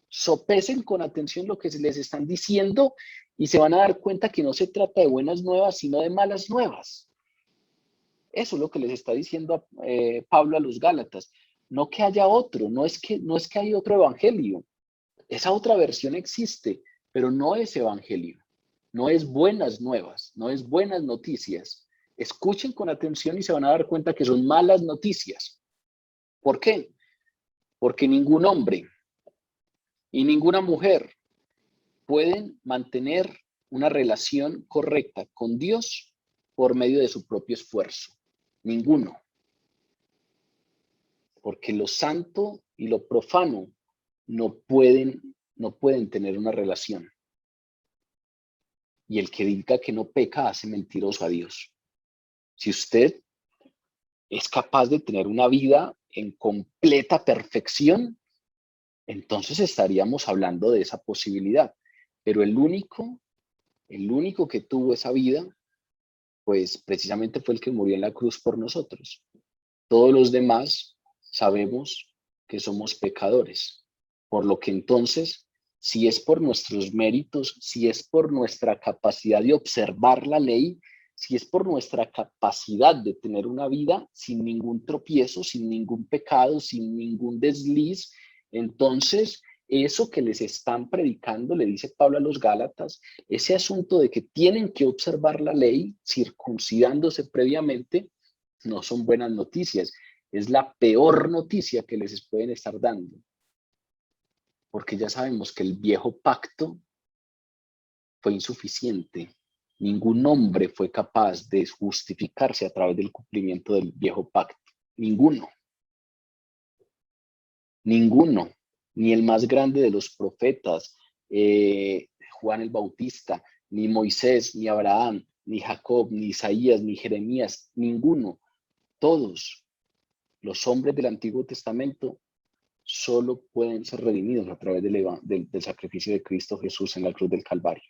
sopesen con atención lo que les están diciendo y se van a dar cuenta que no se trata de buenas nuevas, sino de malas nuevas. Eso es lo que les está diciendo Pablo a los Gálatas. No que haya otro, no es que hay otro evangelio. Esa otra versión existe, pero no es evangelio. No es buenas nuevas, no es buenas noticias. Escuchen con atención y se van a dar cuenta que son malas noticias. ¿Por qué? Porque ningún hombre y ninguna mujer pueden mantener una relación correcta con Dios por medio de su propio esfuerzo. Ninguno. Porque lo santo y lo profano no pueden tener una relación. Y el que diga que no peca hace mentiroso a Dios. Si usted es capaz de tener una vida en completa perfección, entonces estaríamos hablando de esa posibilidad. Pero el único que tuvo esa vida, pues precisamente fue el que murió en la cruz por nosotros. Todos los demás sabemos que somos pecadores, por lo que entonces, si es por nuestros méritos, si es por nuestra capacidad de observar la ley, si es por nuestra capacidad de tener una vida sin ningún tropiezo, sin ningún pecado, sin ningún desliz, entonces eso que les están predicando, le dice Pablo a los Gálatas, ese asunto de que tienen que observar la ley circuncidándose previamente, no son buenas noticias. Es la peor noticia que les pueden estar dando. Porque ya sabemos que el viejo pacto fue insuficiente. Ningún hombre fue capaz de justificarse a través del cumplimiento del viejo pacto. Ninguno. Ninguno. Ni el más grande de los profetas, Juan el Bautista, ni Moisés, ni Abraham, ni Jacob, ni Isaías, ni Jeremías. Ninguno. Todos Los hombres del Antiguo Testamento solo pueden ser redimidos a través del sacrificio de Cristo Jesús en la cruz del Calvario.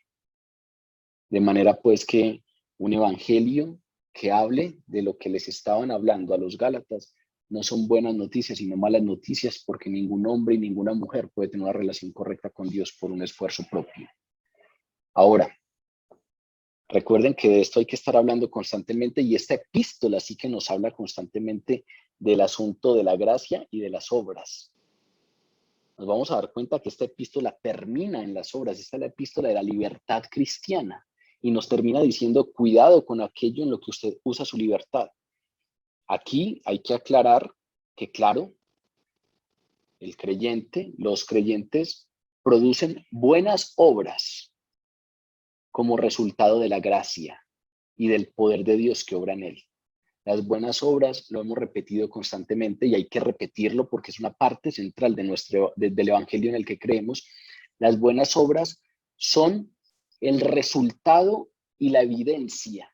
De manera pues que un evangelio que hable de lo que les estaban hablando a los Gálatas no son buenas noticias, sino malas noticias, porque ningún hombre y ninguna mujer puede tener una relación correcta con Dios por un esfuerzo propio. Ahora, recuerden que de esto hay que estar hablando constantemente, y esta epístola sí que nos habla constantemente del asunto de la gracia y de las obras. Nos vamos a dar cuenta que esta epístola termina en las obras. Esta es la epístola de la libertad cristiana, y nos termina diciendo: cuidado con aquello en lo que usted usa su libertad. Aquí hay que aclarar que, claro, los creyentes producen buenas obras como resultado de la gracia y del poder de Dios que obra en él. Las buenas obras lo hemos repetido constantemente, y hay que repetirlo porque es una parte central del evangelio en el que creemos. Las buenas obras son el resultado y la evidencia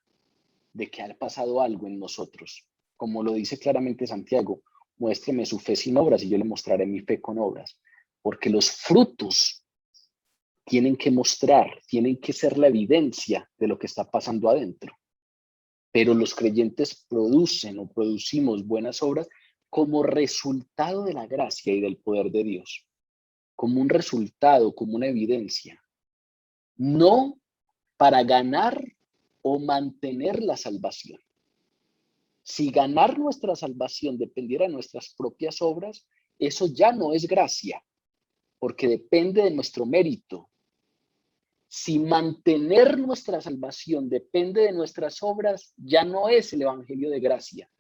de que ha pasado algo en nosotros. Como lo dice claramente Santiago: muéstreme su fe sin obras y yo le mostraré mi fe con obras. Porque los frutos tienen que mostrar, tienen que ser la evidencia de lo que está pasando adentro. Pero los creyentes producimos buenas obras como resultado de la gracia y del poder de Dios, como un resultado, como una evidencia, no para ganar o mantener la salvación. Si ganar nuestra salvación dependiera de nuestras propias obras, eso ya no es gracia, porque depende de nuestro mérito. Si mantener nuestra salvación depende de nuestras obras, ya no es el evangelio de gracia,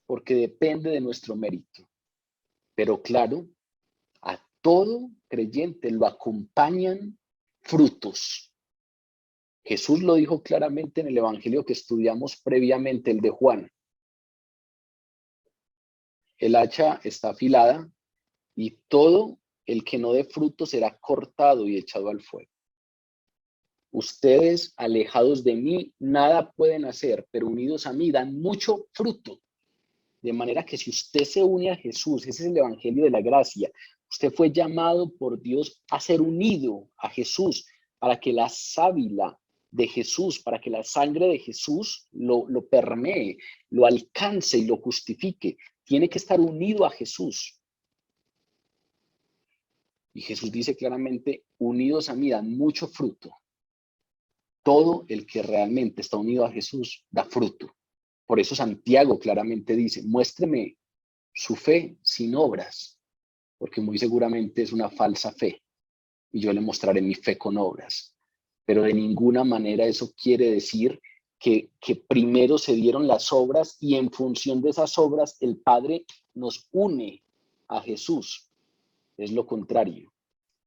porque depende de nuestro mérito. Pero claro, a todo creyente lo acompañan frutos. Jesús lo dijo claramente en el evangelio que estudiamos previamente, el de Juan: el hacha está afilada, y todo el que no dé fruto será cortado y echado al fuego. Ustedes, alejados de mí, nada pueden hacer, pero unidos a mí dan mucho fruto. De manera que si usted se une a Jesús, ese es el evangelio de la gracia. Usted fue llamado por Dios a ser unido a Jesús, para que la sábila de Jesús, para que la sangre de Jesús lo permee, lo alcance y lo justifique. Tiene que estar unido a Jesús. Y Jesús dice claramente: unidos a mí dan mucho fruto. Todo el que realmente está unido a Jesús da fruto. Por eso Santiago claramente dice: muéstreme su fe sin obras, porque muy seguramente es una falsa fe, y yo le mostraré mi fe con obras. Pero de ninguna manera eso quiere decir que primero se dieron las obras y en función de esas obras el Padre nos une a Jesús. Es lo contrario.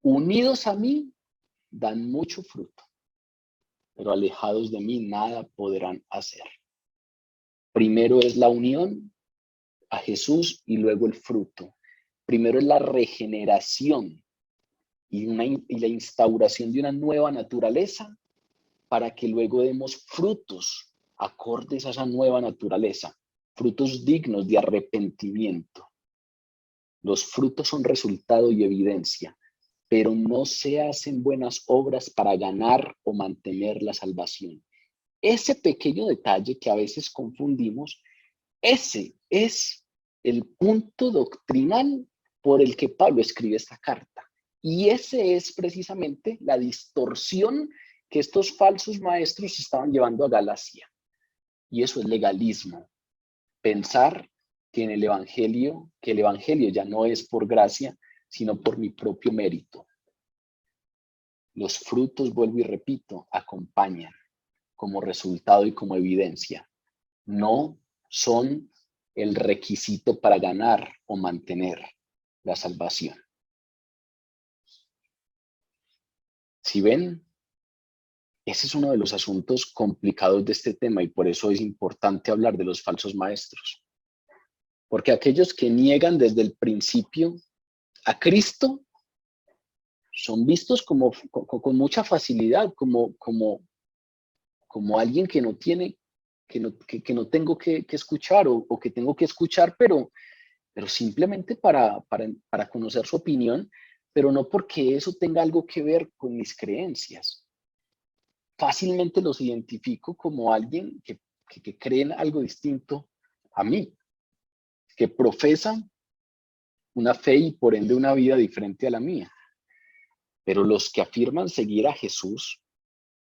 Unidos a mí dan mucho fruto, pero alejados de mí nada podrán hacer. Primero es la unión a Jesús y luego el fruto. Primero es la regeneración y la instauración de una nueva naturaleza, para que luego demos frutos acordes a esa nueva naturaleza, frutos dignos de arrepentimiento. Los frutos son resultado y evidencia, pero no se hacen buenas obras para ganar o mantener la salvación. Ese pequeño detalle que a veces confundimos, ese es el punto doctrinal por el que Pablo escribe esta carta. Y ese es precisamente la distorsión que estos falsos maestros estaban llevando a Galacia. Y eso es legalismo. Pensar que el evangelio ya no es por gracia, sino por mi propio mérito. Los frutos, vuelvo y repito, acompañan como resultado y como evidencia. No son el requisito para ganar o mantener la salvación. Si ven, ese es uno de los asuntos complicados de este tema, y por eso es importante hablar de los falsos maestros. Porque aquellos que niegan desde el principio a Cristo son vistos con mucha facilidad, como alguien que no tiene, que no tengo que escuchar, o que tengo que escuchar, pero pero simplemente para conocer su opinión, pero no porque eso tenga algo que ver con mis creencias. Fácilmente los identifico como alguien que cree en algo distinto a mí, que profesa una fe y por ende una vida diferente a la mía. Pero los que afirman seguir a Jesús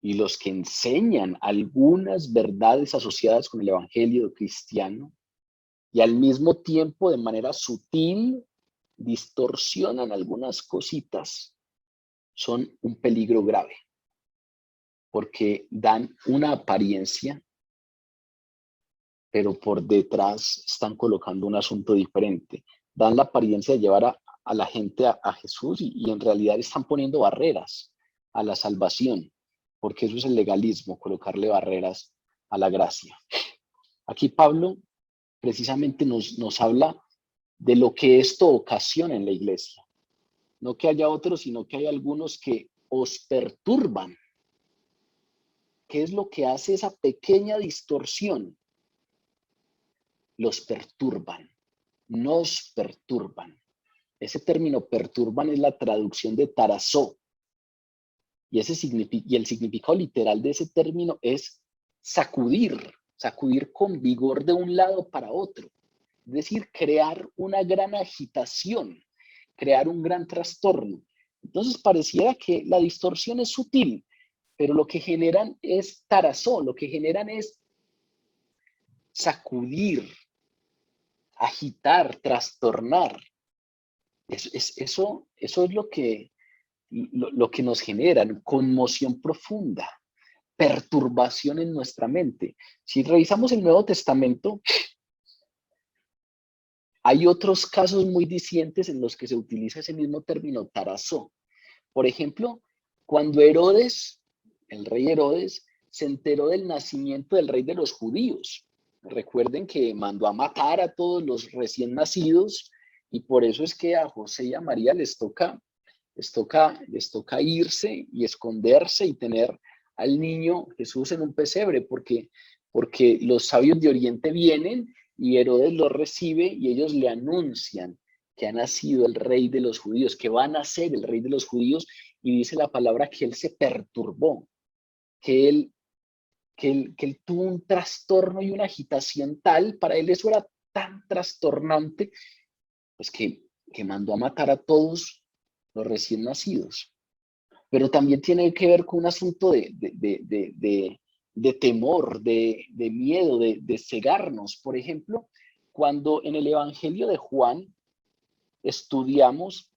y los que enseñan algunas verdades asociadas con el evangelio cristiano y al mismo tiempo de manera sutil distorsionan algunas cositas, son un peligro grave, porque dan una apariencia, pero por detrás están colocando un asunto diferente. Dan la apariencia de llevar a la gente a Jesús y en realidad están poniendo barreras a la salvación, porque eso es el legalismo, colocarle barreras a la gracia. Aquí Pablo precisamente nos habla de lo que esto ocasiona en la iglesia. No que haya otros, sino que hay algunos que os perturban. ¿Qué es lo que hace esa pequeña distorsión? Los perturban, nos perturban. Ese término perturban es la traducción de tarazó. Y el significado literal de ese término es sacudir con vigor de un lado para otro. Es decir, crear una gran agitación, crear un gran trastorno. Entonces pareciera que la distorsión es sutil, pero lo que generan es tarazón, lo que generan es sacudir, agitar, trastornar. Eso es lo que nos genera, conmoción profunda, perturbación en nuestra mente. Si revisamos el Nuevo Testamento, hay otros casos muy distintos en los que se utiliza ese mismo término tarazó. Por ejemplo, cuando Herodes, el rey Herodes, se enteró del nacimiento del rey de los judíos. Recuerden que mandó a matar a todos los recién nacidos y por eso es que a José y a María les toca irse y esconderse y tener al niño Jesús en un pesebre, porque los sabios de Oriente vienen y Herodes los recibe y ellos le anuncian que ha nacido el rey de los judíos, que va a nacer el rey de los judíos, y dice la palabra que él se perturbó, que él tuvo un trastorno y una agitación tal, para él eso era tan trastornante, pues que mandó a matar a todos los recién nacidos. Pero también tiene que ver con un asunto de temor, de miedo, de cegarnos. Por ejemplo, cuando en el Evangelio de Juan estudiamos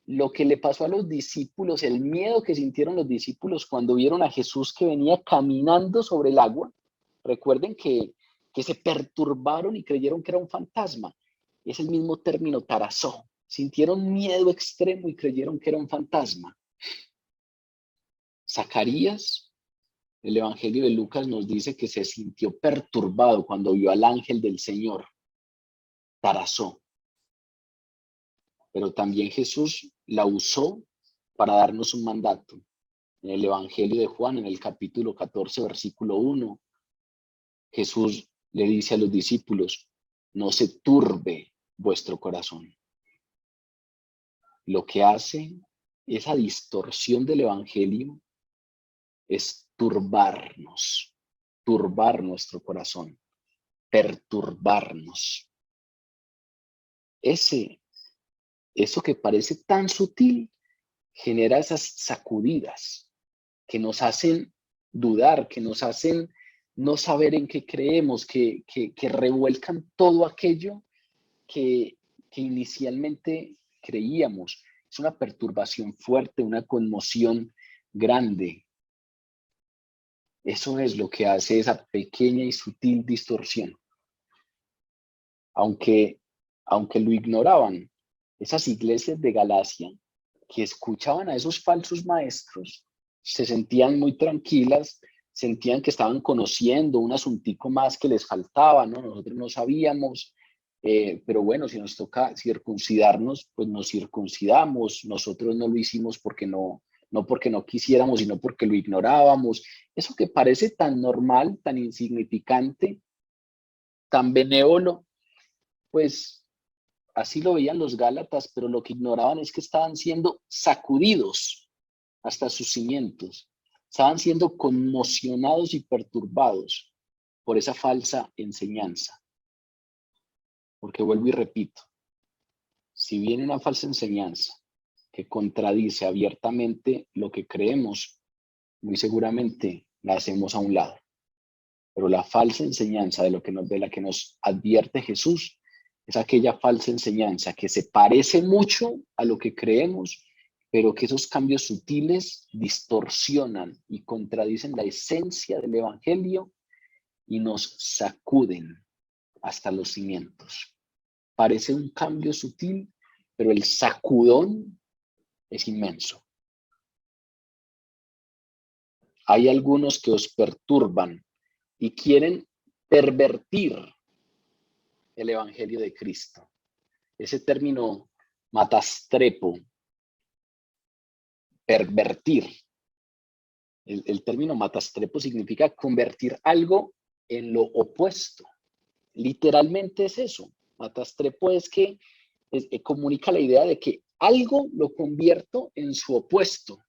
lo que le pasó a los discípulos, el miedo que sintieron los discípulos cuando vieron a Jesús que venía caminando sobre el agua. Recuerden que se perturbaron y creyeron que era un fantasma. Es el mismo término tarazó. Sintieron miedo extremo y creyeron que era un fantasma. Zacarías, el Evangelio de Lucas nos dice que se sintió perturbado cuando vio al ángel del Señor. Tarazó. Pero también Jesús la usó para darnos un mandato. En el Evangelio de Juan, en el capítulo 14, versículo 1, Jesús le dice a los discípulos, no se turbe vuestro corazón. Lo que hace esa distorsión del Evangelio es turbar nuestro corazón, perturbarnos. Eso que parece tan sutil genera esas sacudidas que nos hacen dudar, que nos hacen no saber en qué creemos, que revuelcan todo aquello que inicialmente creíamos. Es una perturbación fuerte, una conmoción grande. Eso es lo que hace esa pequeña y sutil distorsión. Aunque lo ignoraban, esas iglesias de Galacia que escuchaban a esos falsos maestros se sentían muy tranquilas, sentían que estaban conociendo un asuntico más que les faltaba, ¿no? Nosotros no sabíamos, pero bueno, si nos toca circuncidarnos, pues nos circuncidamos. Nosotros no lo hicimos porque no porque no quisiéramos, sino porque lo ignorábamos. Eso que parece tan normal, tan insignificante, tan benévolo, pues así lo veían los Gálatas, pero lo que ignoraban es que estaban siendo sacudidos hasta sus cimientos. Estaban siendo conmocionados y perturbados por esa falsa enseñanza. Porque vuelvo y repito, si viene una falsa enseñanza que contradice abiertamente lo que creemos, muy seguramente la hacemos a un lado. Pero la falsa enseñanza de la que nos advierte Jesús es aquella falsa enseñanza que se parece mucho a lo que creemos, pero que esos cambios sutiles distorsionan y contradicen la esencia del Evangelio y nos sacuden hasta los cimientos. Parece un cambio sutil, pero el sacudón es inmenso. Hay algunos que os perturban y quieren pervertir el Evangelio de Cristo. Ese término matastrepo, pervertir. El término matastrepo significa convertir algo en lo opuesto. Literalmente es eso. Matastrepo es que comunica la idea de que algo lo convierto en su opuesto.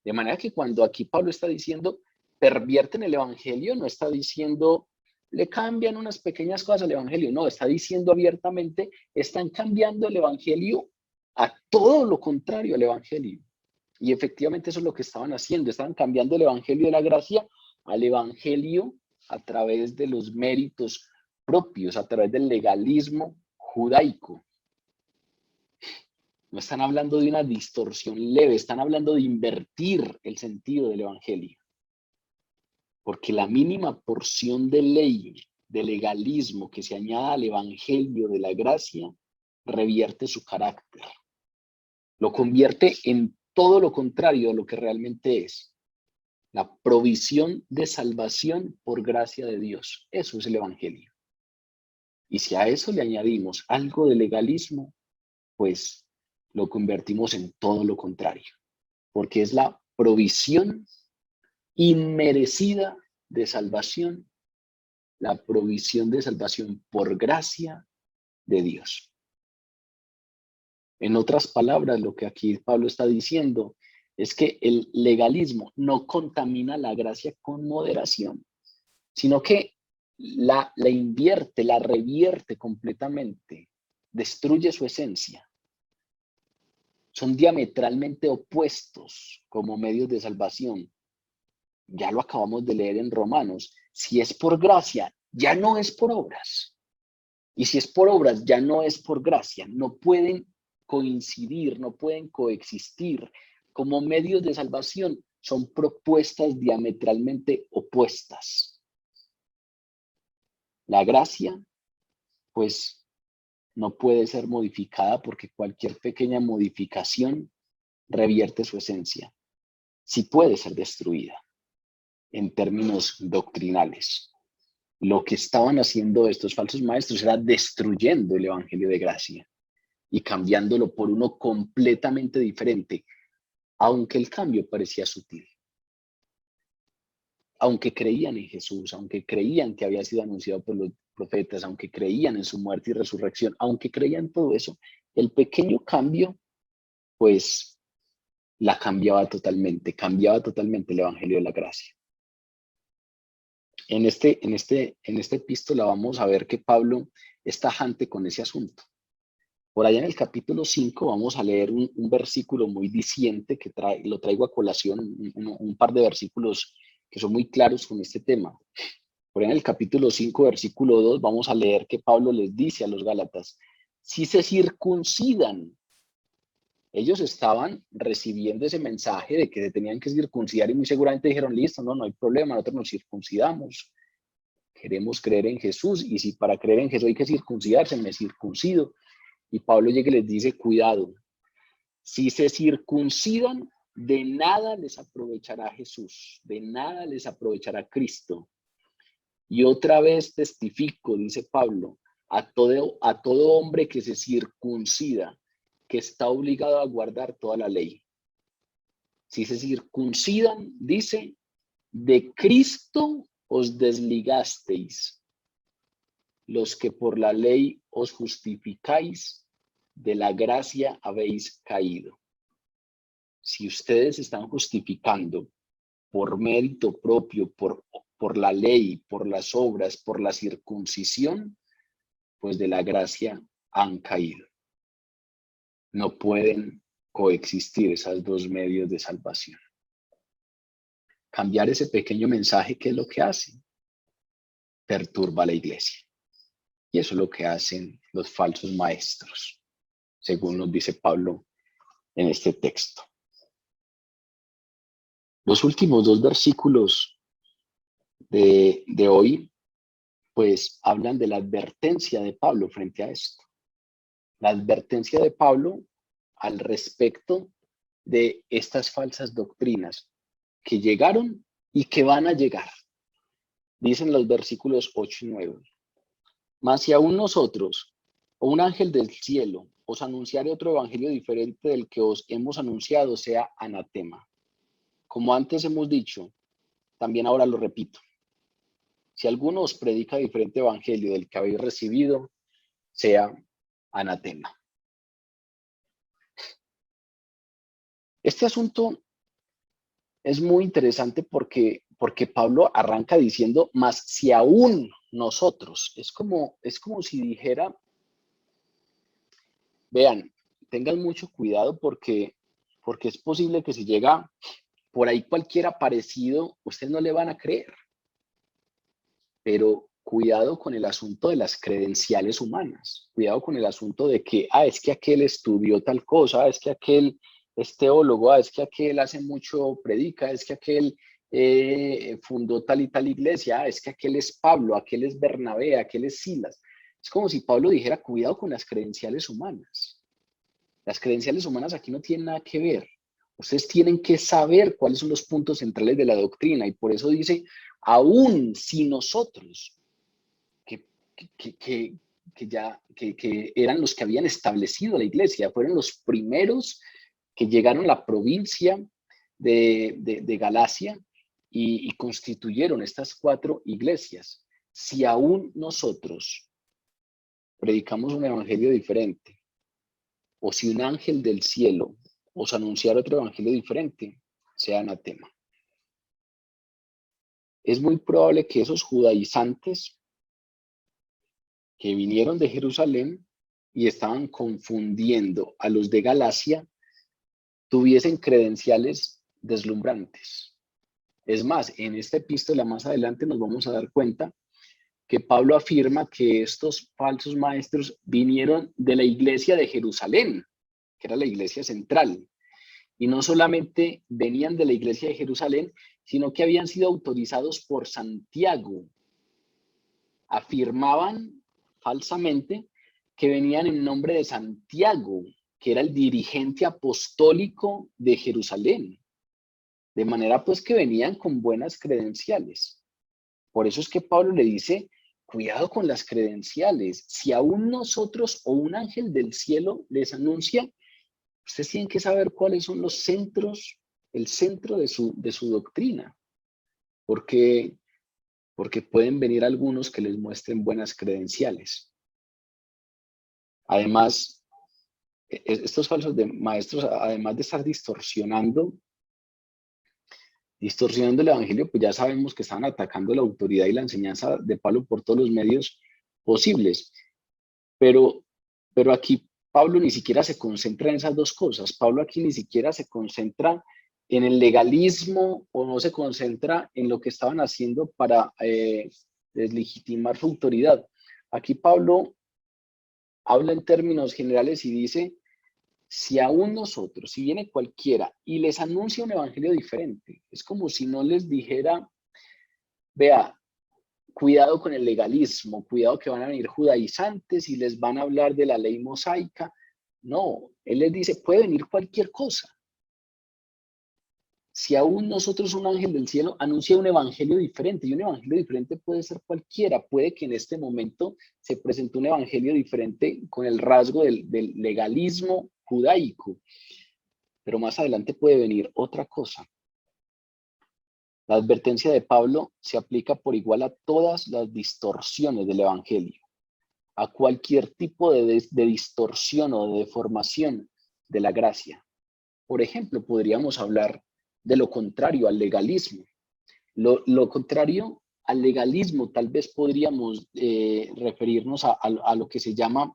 De manera que cuando aquí Pablo está diciendo pervierten el Evangelio, no está diciendo le cambian unas pequeñas cosas al Evangelio, no, está diciendo abiertamente, están cambiando el Evangelio a todo lo contrario al Evangelio. Y efectivamente eso es lo que estaban haciendo, estaban cambiando el Evangelio de la gracia al Evangelio a través de los méritos propios, a través del legalismo judaico. No están hablando de una distorsión leve, están hablando de invertir el sentido del Evangelio. Porque la mínima porción de ley, de legalismo que se añada al Evangelio de la gracia, revierte su carácter. Lo convierte en todo lo contrario de lo que realmente es. La provisión de salvación por gracia de Dios. Eso es el Evangelio. Y si a eso le añadimos algo de legalismo, pues lo convertimos en todo lo contrario. Porque es la provisión inmerecida de salvación, la provisión de salvación por gracia de Dios. En otras palabras, lo que aquí Pablo está diciendo es que el legalismo no contamina la gracia con moderación, sino que la invierte, la revierte completamente, destruye su esencia. Son diametralmente opuestos como medios de salvación. Ya lo acabamos de leer en Romanos. Si es por gracia, ya no es por obras. Y si es por obras, ya no es por gracia. No pueden coincidir, no pueden coexistir. Como medios de salvación son propuestas diametralmente opuestas. La gracia, pues, no puede ser modificada porque cualquier pequeña modificación revierte su esencia. Sí puede ser destruida en términos doctrinales. Lo que estaban haciendo estos falsos maestros era destruyendo el Evangelio de gracia y cambiándolo por uno completamente diferente, aunque el cambio parecía sutil. Aunque creían en Jesús, aunque creían que había sido anunciado por los profetas, aunque creían en su muerte y resurrección, aunque creían todo eso, el pequeño cambio, pues, cambiaba totalmente el Evangelio de la gracia. En esta epístola vamos a ver que Pablo es tajante con ese asunto. Por allá en el capítulo 5 vamos a leer un versículo muy diciente que lo traigo a colación, un par de versículos que son muy claros con este tema. Por allá en el capítulo 5, versículo 2, vamos a leer que Pablo les dice a los Gálatas, si se circuncidan, ellos estaban recibiendo ese mensaje de que se tenían que circuncidar y muy seguramente dijeron, listo, no hay problema, nosotros nos circuncidamos. Queremos creer en Jesús y si para creer en Jesús hay que circuncidarse, me circuncido. Y Pablo llega y les dice, cuidado, si se circuncidan, de nada les aprovechará Jesús, de nada les aprovechará Cristo. Y otra vez testifico, dice Pablo, a todo hombre que se circuncida, que está obligado a guardar toda la ley. Si se circuncidan, dice, de Cristo os desligasteis, los que por la ley os justificáis, de la gracia habéis caído. Si ustedes están justificando por mérito propio, por la ley, por las obras, por la circuncisión, pues de la gracia han caído. No pueden coexistir esos dos medios de salvación. Cambiar ese pequeño mensaje, ¿qué es lo que hace? Perturba a la iglesia. Y eso es lo que hacen los falsos maestros, según nos dice Pablo en este texto. Los últimos dos versículos de hoy, pues hablan de la advertencia de Pablo frente a esto. La advertencia de Pablo al respecto de estas falsas doctrinas que llegaron y que van a llegar. Dicen los versículos 8 y 9. Mas si aún nosotros, o un ángel del cielo, os anunciare otro evangelio diferente del que os hemos anunciado, sea anatema. Como antes hemos dicho, también ahora lo repito. Si alguno os predica diferente evangelio del que habéis recibido, sea anatema. Este asunto es muy interesante porque Pablo arranca diciendo, mas si aún nosotros, es como si dijera, vean, tengan mucho cuidado porque es posible que si llega por ahí cualquiera parecido, ustedes no le van a creer. Pero cuidado con el asunto de las credenciales humanas, cuidado con el asunto de que, es que aquel estudió tal cosa, es que aquel es teólogo, es que aquel hace mucho predica, es que aquel fundó tal y tal iglesia, es que aquel es Pablo, aquel es Bernabé, aquel es Silas. Es como si Pablo dijera, cuidado con las credenciales humanas. Las credenciales humanas aquí no tienen nada que ver. Ustedes tienen que saber cuáles son los puntos centrales de la doctrina y por eso dice, aún si nosotros, que eran los que habían establecido la iglesia, fueron los primeros que llegaron a la provincia de Galacia y constituyeron estas 4 iglesias. Si aún nosotros predicamos un evangelio diferente, o si un ángel del cielo os anunciara otro evangelio diferente, sea anatema. Es muy probable que esos judaizantes que vinieron de Jerusalén y estaban confundiendo a los de Galacia tuviesen credenciales deslumbrantes. Es más, en esta epístola más adelante nos vamos a dar cuenta que Pablo afirma que estos falsos maestros vinieron de la iglesia de Jerusalén, que era la iglesia central. Y no solamente venían de la iglesia de Jerusalén, sino que habían sido autorizados por Santiago. Afirmaban falsamente que venían en nombre de Santiago, que era el dirigente apostólico de Jerusalén. De manera pues que venían con buenas credenciales. Por eso es que Pablo le dice, cuidado con las credenciales. Si aún nosotros o un ángel del cielo les anuncia, ustedes tienen que saber cuáles son los centros, el centro de su doctrina. Porque pueden venir algunos que les muestren buenas credenciales. Además, estos falsos maestros, además de estar distorsionando el evangelio, pues ya sabemos que estaban atacando la autoridad y la enseñanza de Pablo por todos los medios posibles. Pero aquí Pablo ni siquiera se concentra en esas dos cosas. Pablo aquí ni siquiera se concentra en el legalismo o no se concentra en lo que estaban haciendo para deslegitimar su autoridad. Aquí Pablo habla en términos generales y dice, si aún nosotros, si viene cualquiera y les anuncia un evangelio diferente, es como si no les dijera, vea, cuidado con el legalismo, cuidado que van a venir judaizantes y les van a hablar de la ley mosaica. No, él les dice, puede venir cualquier cosa. Si aún nosotros, un ángel del cielo, anuncia un evangelio diferente, y un evangelio diferente puede ser cualquiera, puede que en este momento se presente un evangelio diferente con el rasgo del legalismo judaico, pero más adelante puede venir otra cosa. La advertencia de Pablo se aplica por igual a todas las distorsiones del evangelio. a cualquier tipo de distorsión o de deformación de la gracia. Por ejemplo, podríamos hablar de lo contrario al legalismo. Lo contrario al legalismo, tal vez podríamos referirnos a lo que se llama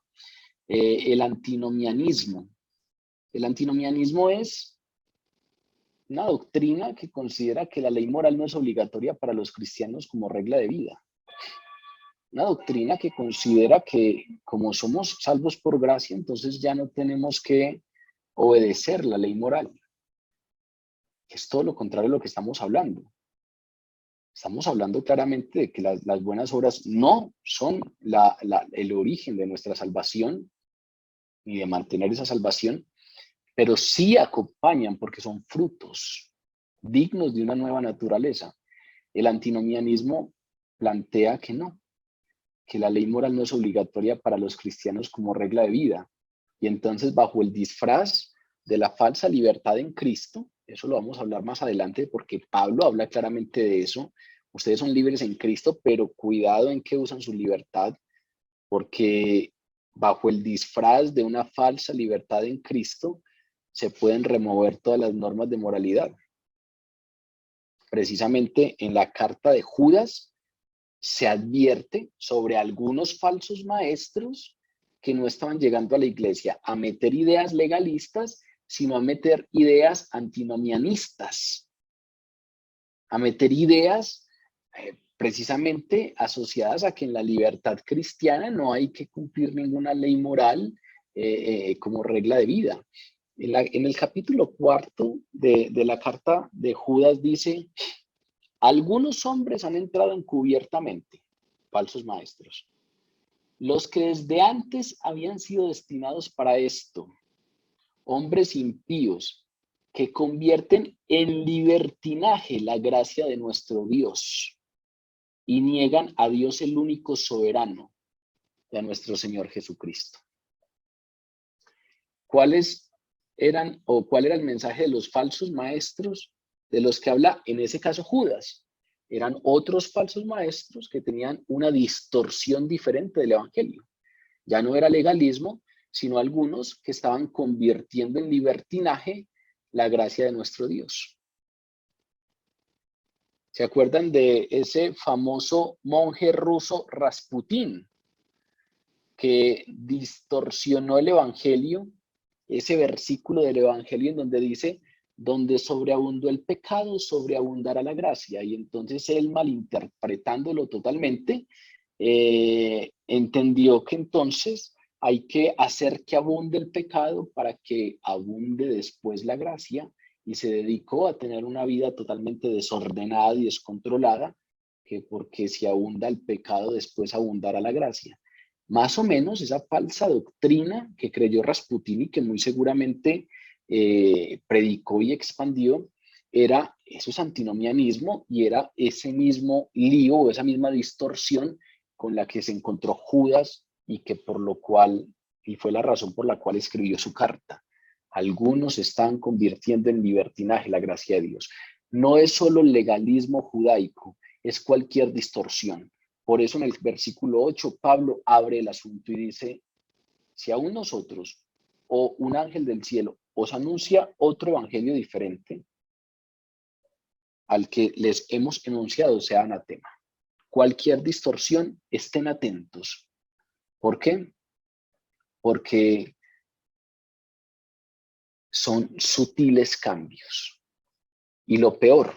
el antinomianismo. El antinomianismo es una doctrina que considera que la ley moral no es obligatoria para los cristianos como regla de vida. Una doctrina que considera que como somos salvos por gracia, entonces ya no tenemos que obedecer la ley moral. Es todo lo contrario a lo que estamos hablando. Estamos hablando claramente de que las buenas obras no son el origen de nuestra salvación ni de mantener esa salvación, pero sí acompañan porque son frutos dignos de una nueva naturaleza. El antinomianismo plantea que no, que la ley moral no es obligatoria para los cristianos como regla de vida. Y entonces, bajo el disfraz de la falsa libertad en Cristo, eso lo vamos a hablar más adelante porque Pablo habla claramente de eso. Ustedes son libres en Cristo, pero cuidado en que usan su libertad, porque bajo el disfraz de una falsa libertad en Cristo se pueden remover todas las normas de moralidad. Precisamente en la carta de Judas se advierte sobre algunos falsos maestros que no estaban llegando a la iglesia a meter ideas legalistas, sino a meter ideas antinomianistas, a meter ideas precisamente asociadas a que en la libertad cristiana no hay que cumplir ninguna ley moral como regla de vida. En el capítulo 4 de la carta de Judas dice: algunos hombres han entrado encubiertamente, falsos maestros, los que desde antes habían sido destinados para esto, hombres impíos que convierten en libertinaje la gracia de nuestro Dios y niegan a Dios el único soberano y a nuestro Señor Jesucristo. ¿Cuál era el mensaje de los falsos maestros de los que habla en ese caso Judas? Eran otros falsos maestros que tenían una distorsión diferente del evangelio. Ya no era legalismo, sino algunos que estaban convirtiendo en libertinaje la gracia de nuestro Dios. ¿Se acuerdan de ese famoso monje ruso Rasputín, que distorsionó el evangelio? Ese versículo del evangelio en donde dice: donde sobreabundó el pecado, sobreabundará la gracia. Y entonces él, malinterpretándolo totalmente, entendió que entonces hay que hacer que abunde el pecado para que abunde después la gracia, y se dedicó a tener una vida totalmente desordenada y descontrolada, que porque si abunda el pecado, después abundará la gracia. Más o menos esa falsa doctrina que creyó Rasputín y que muy seguramente predicó y expandió, era eso, antinomianismo, y era ese mismo lío o esa misma distorsión con la que se encontró Judas, y que por lo cual, y fue la razón por la cual escribió su carta. Algunos están convirtiendo en libertinaje la gracia de Dios. No es solo el legalismo judaico, es cualquier distorsión. Por eso en el versículo 8 Pablo abre el asunto y dice: si aún nosotros o un ángel del cielo os anuncia otro evangelio diferente al que les hemos enunciado, sea anatema. Cualquier distorsión, estén atentos. ¿Por qué? Porque son sutiles cambios. Y lo peor,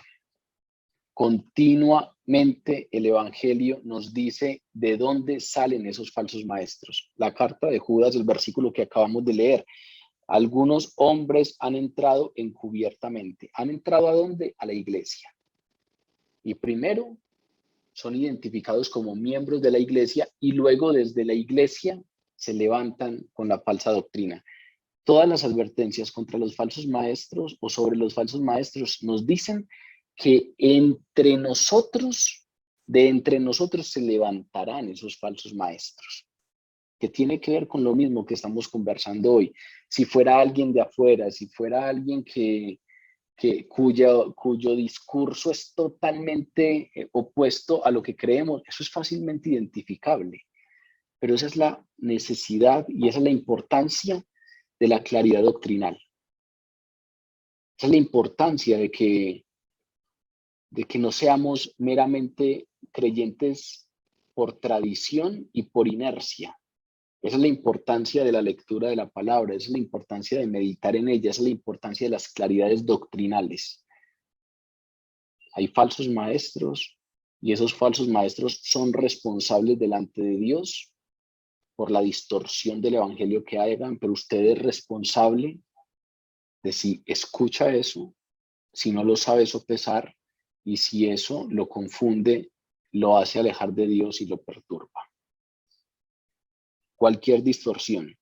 continuamente el evangelio nos dice de dónde salen esos falsos maestros. La carta de Judas, el versículo que acabamos de leer: algunos hombres han entrado encubiertamente. ¿Han entrado a dónde? A la iglesia. Y primero son identificados como miembros de la iglesia, y luego desde la iglesia se levantan con la falsa doctrina. Todas las advertencias contra los falsos maestros o sobre los falsos maestros nos dicen que de entre nosotros se levantarán esos falsos maestros, que tiene que ver con lo mismo que estamos conversando hoy. Si fuera alguien de afuera, si fuera alguien cuyo discurso es totalmente opuesto a lo que creemos, eso es fácilmente identificable. Pero esa es la necesidad y esa es la importancia de la claridad doctrinal. Esa es la importancia de que no seamos meramente creyentes por tradición y por inercia. Esa es la importancia de la lectura de la palabra, esa es la importancia de meditar en ella, esa es la importancia de las claridades doctrinales. Hay falsos maestros y esos falsos maestros son responsables delante de Dios por la distorsión del evangelio que hagan, pero usted es responsable de si escucha eso, si no lo sabe sopesar y si eso lo confunde, lo hace alejar de Dios y lo perturba. Cualquier distorsión,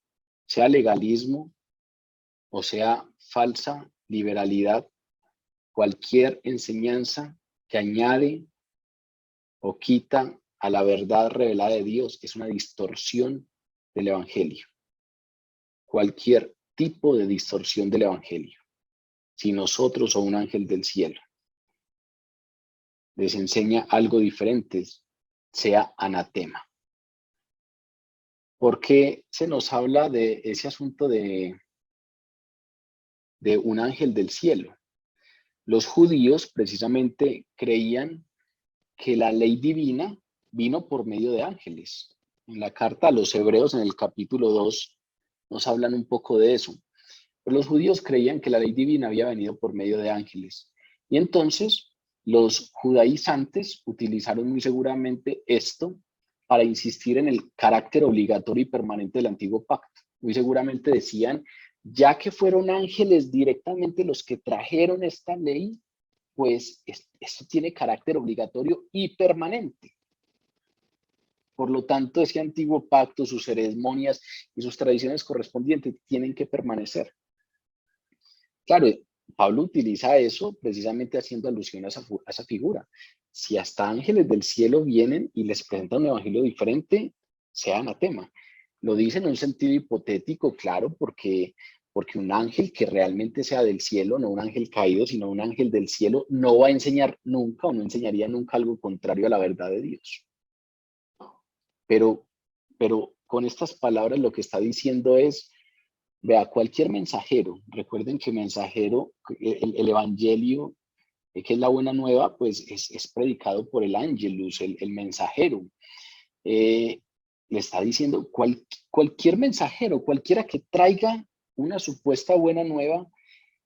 sea legalismo o sea falsa liberalidad, cualquier enseñanza que añade o quita a la verdad revelada de Dios es una distorsión del evangelio. Cualquier tipo de distorsión del evangelio. Si nosotros o un ángel del cielo les enseña algo diferente, sea anatema. ¿Por qué se nos habla de ese asunto de un ángel del cielo? Los judíos precisamente creían que la ley divina vino por medio de ángeles. En la carta a los Hebreos, en el capítulo 2, nos hablan un poco de eso. Pero los judíos creían que la ley divina había venido por medio de ángeles. Y entonces los judaizantes utilizaron muy seguramente esto para insistir en el carácter obligatorio y permanente del antiguo pacto. Muy seguramente decían, ya que fueron ángeles directamente los que trajeron esta ley, pues esto tiene carácter obligatorio y permanente. Por lo tanto, ese antiguo pacto, sus ceremonias y sus tradiciones correspondientes tienen que permanecer. Claro, Pablo utiliza eso precisamente haciendo alusión a esa figura. Si hasta ángeles del cielo vienen y les presentan un evangelio diferente, sea anatema. Lo dice en un sentido hipotético, claro, porque un ángel que realmente sea del cielo, no un ángel caído, sino un ángel del cielo, no va a enseñar nunca o no enseñaría nunca algo contrario a la verdad de Dios. Pero con estas palabras lo que está diciendo es, vea, cualquier mensajero, recuerden que mensajero, el evangelio, que es la buena nueva, pues es predicado por el ángelus, el mensajero. Le está diciendo, cualquier mensajero, cualquiera que traiga una supuesta buena nueva,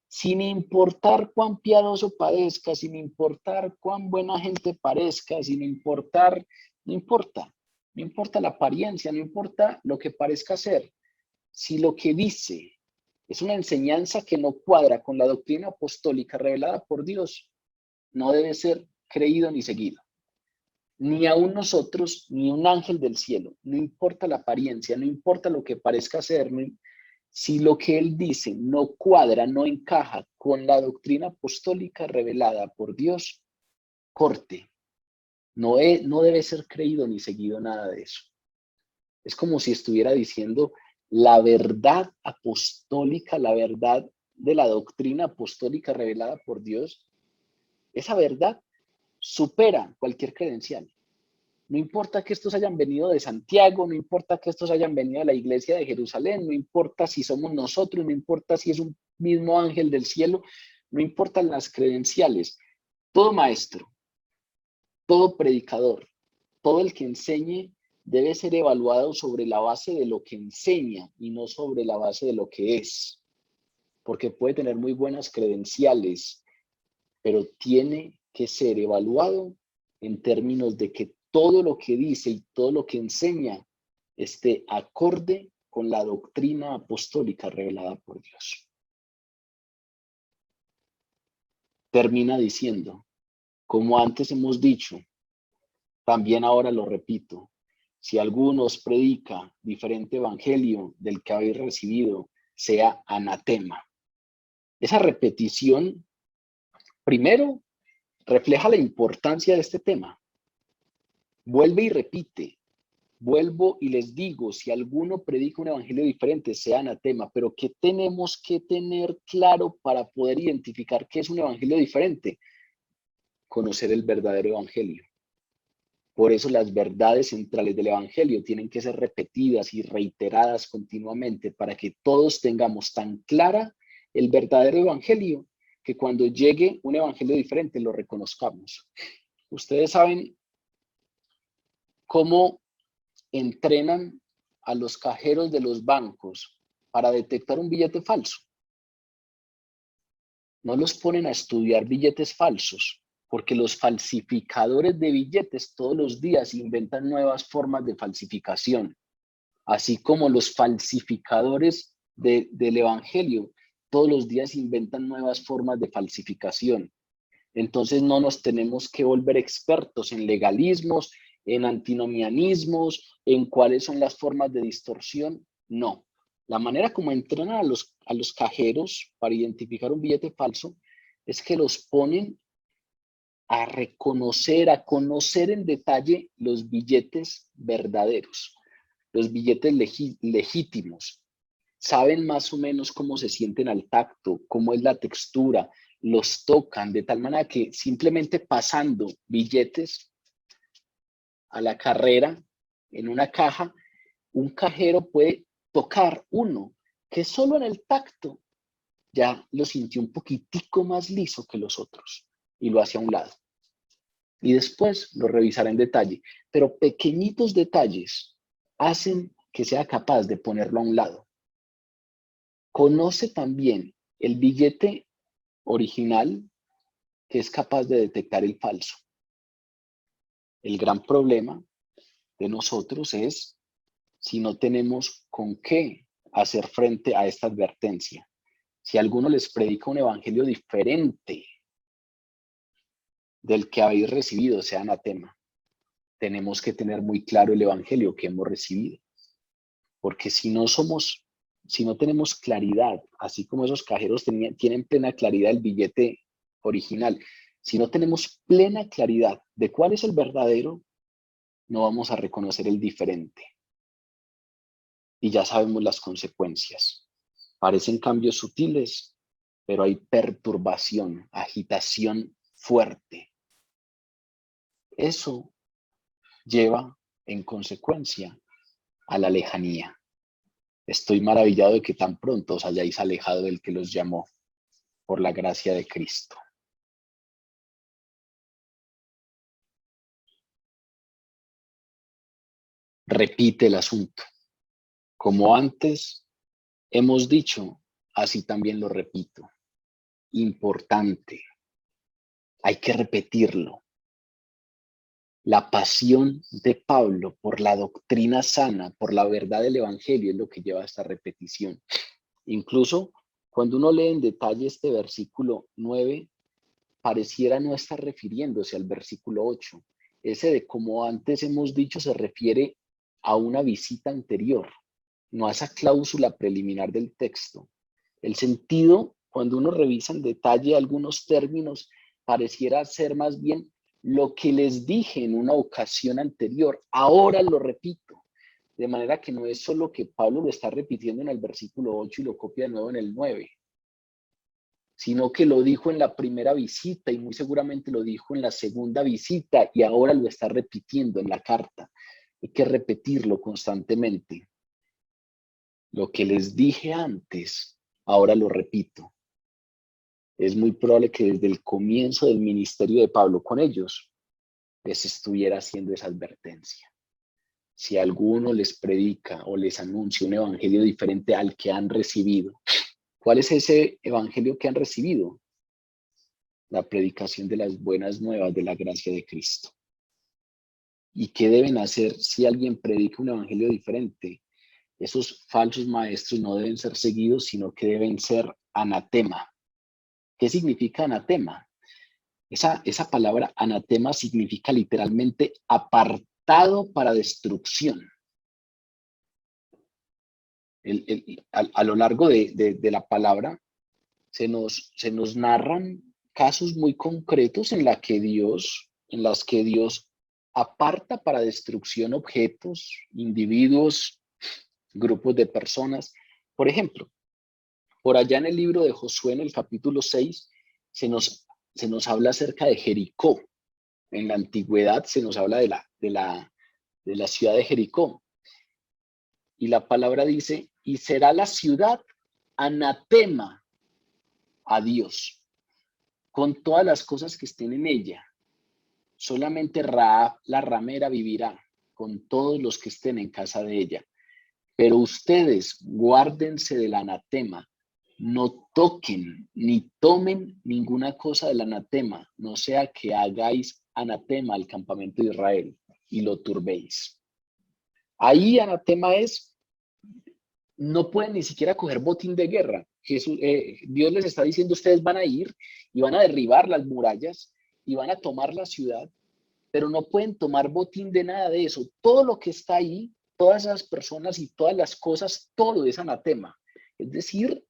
sin importar cuán piadoso parezca, sin importar cuán buena gente parezca, sin importar, no importa la apariencia, no importa lo que parezca ser. Si lo que dice es una enseñanza que no cuadra con la doctrina apostólica revelada por Dios, no debe ser creído ni seguido. Ni aún nosotros, ni un ángel del cielo, no importa la apariencia, no importa lo que parezca ser, si lo que él dice no cuadra, no encaja con la doctrina apostólica revelada por Dios, corte. No debe ser creído ni seguido nada de eso. Es como si estuviera diciendo la verdad apostólica, la verdad de la doctrina apostólica revelada por Dios. Esa verdad supera cualquier credencial. No importa que estos hayan venido de Santiago, no importa que estos hayan venido de la iglesia de Jerusalén, no importa si somos nosotros, no importa si es un mismo ángel del cielo, no importan las credenciales. Todo maestro, todo predicador, todo el que enseñe debe ser evaluado sobre la base de lo que enseña y no sobre la base de lo que es. Porque puede tener muy buenas credenciales, pero tiene que ser evaluado en términos de que todo lo que dice y todo lo que enseña esté acorde con la doctrina apostólica revelada por Dios. Termina diciendo, como antes hemos dicho, también ahora lo repito, si alguno os predica diferente evangelio del que habéis recibido, sea anatema. Esa repetición, primero, refleja la importancia de este tema. Vuelve y repite. Vuelvo y les digo, si alguno predica un evangelio diferente, sea anatema, pero ¿qué tenemos que tener claro para poder identificar qué es un evangelio diferente? Conocer el verdadero evangelio. Por eso las verdades centrales del Evangelio tienen que ser repetidas y reiteradas continuamente para que todos tengamos tan clara el verdadero Evangelio que cuando llegue un Evangelio diferente lo reconozcamos. Ustedes saben cómo entrenan a los cajeros de los bancos para detectar un billete falso. No los ponen a estudiar billetes falsos, porque los falsificadores de billetes todos los días inventan nuevas formas de falsificación, así como los falsificadores del Evangelio todos los días inventan nuevas formas de falsificación. Entonces no nos tenemos que volver expertos en legalismos, en antinomianismos, en cuáles son las formas de distorsión. No. La manera como entrenan a los cajeros para identificar un billete falso es que los ponen a reconocer, a conocer en detalle los billetes verdaderos, los billetes legítimos. Saben más o menos cómo se sienten al tacto, cómo es la textura, los tocan de tal manera que simplemente pasando billetes a la carrera en una caja, un cajero puede tocar uno que solo en el tacto ya lo sintió un poquitico más liso que los otros y lo hace a un lado. Y después lo revisará en detalle, pero pequeñitos detalles hacen que sea capaz de ponerlo a un lado. Conoce también el billete original que es capaz de detectar el falso. El gran problema de nosotros es si no tenemos con qué hacer frente a esta advertencia. Si alguno les predica un evangelio diferente del que habéis recibido, sea anatema. Tenemos que tener muy claro el evangelio que hemos recibido. Porque si no tenemos claridad, así como esos cajeros tienen plena claridad del billete original, si no tenemos plena claridad de cuál es el verdadero, no vamos a reconocer el diferente. Y ya sabemos las consecuencias. Parecen cambios sutiles, pero hay perturbación, agitación fuerte. Eso lleva en consecuencia a la lejanía. Estoy maravillado de que tan pronto os hayáis alejado del que los llamó por la gracia de Cristo. Repite el asunto. Como antes hemos dicho, así también lo repito. Importante. Hay que repetirlo. La pasión de Pablo por la doctrina sana, por la verdad del Evangelio, es lo que lleva a esta repetición. Incluso cuando uno lee en detalle este versículo 9, pareciera no estar refiriéndose al versículo 8. Ese de como antes hemos dicho se refiere a una visita anterior, no a esa cláusula preliminar del texto. El sentido, cuando uno revisa en detalle algunos términos, pareciera ser más bien lo que les dije en una ocasión anterior, ahora lo repito. De manera que no es solo que Pablo lo está repitiendo en el versículo 8 y lo copia de nuevo en el 9, sino que lo dijo en la primera visita y muy seguramente lo dijo en la segunda visita y ahora lo está repitiendo en la carta. Hay que repetirlo constantemente. Lo que les dije antes, ahora lo repito. Es muy probable que desde el comienzo del ministerio de Pablo con ellos les estuviera haciendo esa advertencia. Si alguno les predica o les anuncia un evangelio diferente al que han recibido, ¿cuál es ese evangelio que han recibido? La predicación de las buenas nuevas de la gracia de Cristo. ¿Y qué deben hacer si alguien predica un evangelio diferente? Esos falsos maestros no deben ser seguidos, sino que deben ser anatema. ¿Qué significa anatema? Esa palabra anatema significa literalmente apartado para destrucción. A lo largo de la palabra se nos narran casos muy concretos en las que Dios aparta para destrucción objetos, individuos, grupos de personas. Por ejemplo, por allá en el libro de Josué, en el capítulo 6, se nos habla acerca de Jericó. En la antigüedad se nos habla de la ciudad de Jericó. Y la palabra dice, y será la ciudad anatema a Dios, con todas las cosas que estén en ella. Solamente Rahab, la ramera, vivirá con todos los que estén en casa de ella. Pero ustedes guárdense del anatema, no toquen ni tomen ninguna cosa del anatema, no sea que hagáis anatema al campamento de Israel y lo turbéis. Ahí anatema es, no pueden ni siquiera coger botín de guerra. Dios les está diciendo, ustedes van a ir y van a derribar las murallas y van a tomar la ciudad, pero no pueden tomar botín de nada de eso. Todo lo que está ahí, todas esas personas y todas las cosas, todo es anatema. Es decir,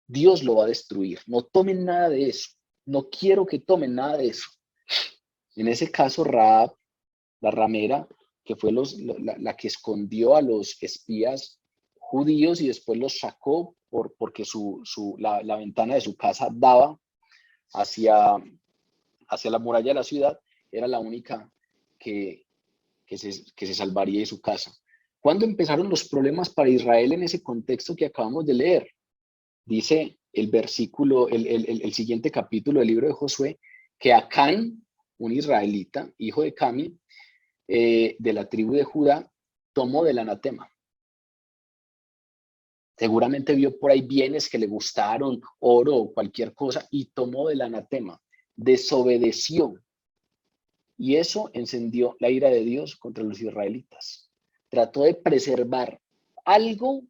Dios lo va a destruir. No tomen nada de eso. No quiero que tomen nada de eso. En ese caso, Rahab, la ramera, que fue la que escondió a los espías judíos y después los sacó porque la ventana de su casa daba hacia la muralla de la ciudad, era la única que se salvaría de su casa. ¿Cuándo empezaron los problemas para Israel en ese contexto que acabamos de leer? Dice el versículo, el siguiente capítulo del libro de Josué, que Acán, un israelita, hijo de Cami, de la tribu de Judá, tomó del anatema. Seguramente vio por ahí bienes que le gustaron, oro o cualquier cosa, y tomó del anatema. Desobedeció. Y eso encendió la ira de Dios contra los israelitas. Trató de preservar algo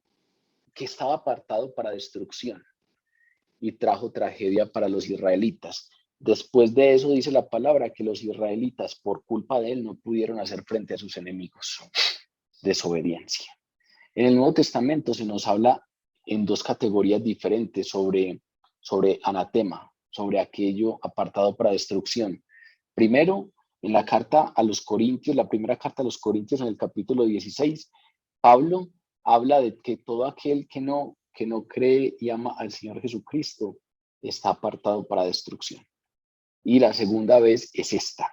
que estaba apartado para destrucción y trajo tragedia para los israelitas. Después de eso dice la palabra que los israelitas por culpa de él no pudieron hacer frente a sus enemigos. Desobediencia. En el Nuevo Testamento se nos habla en dos categorías diferentes sobre anatema, sobre aquello apartado para destrucción. Primero, en la carta a los Corintios, la primera carta a los Corintios en el capítulo 16, Pablo habla de que todo aquel que no cree y ama al Señor Jesucristo está apartado para destrucción. Y la segunda vez es esta,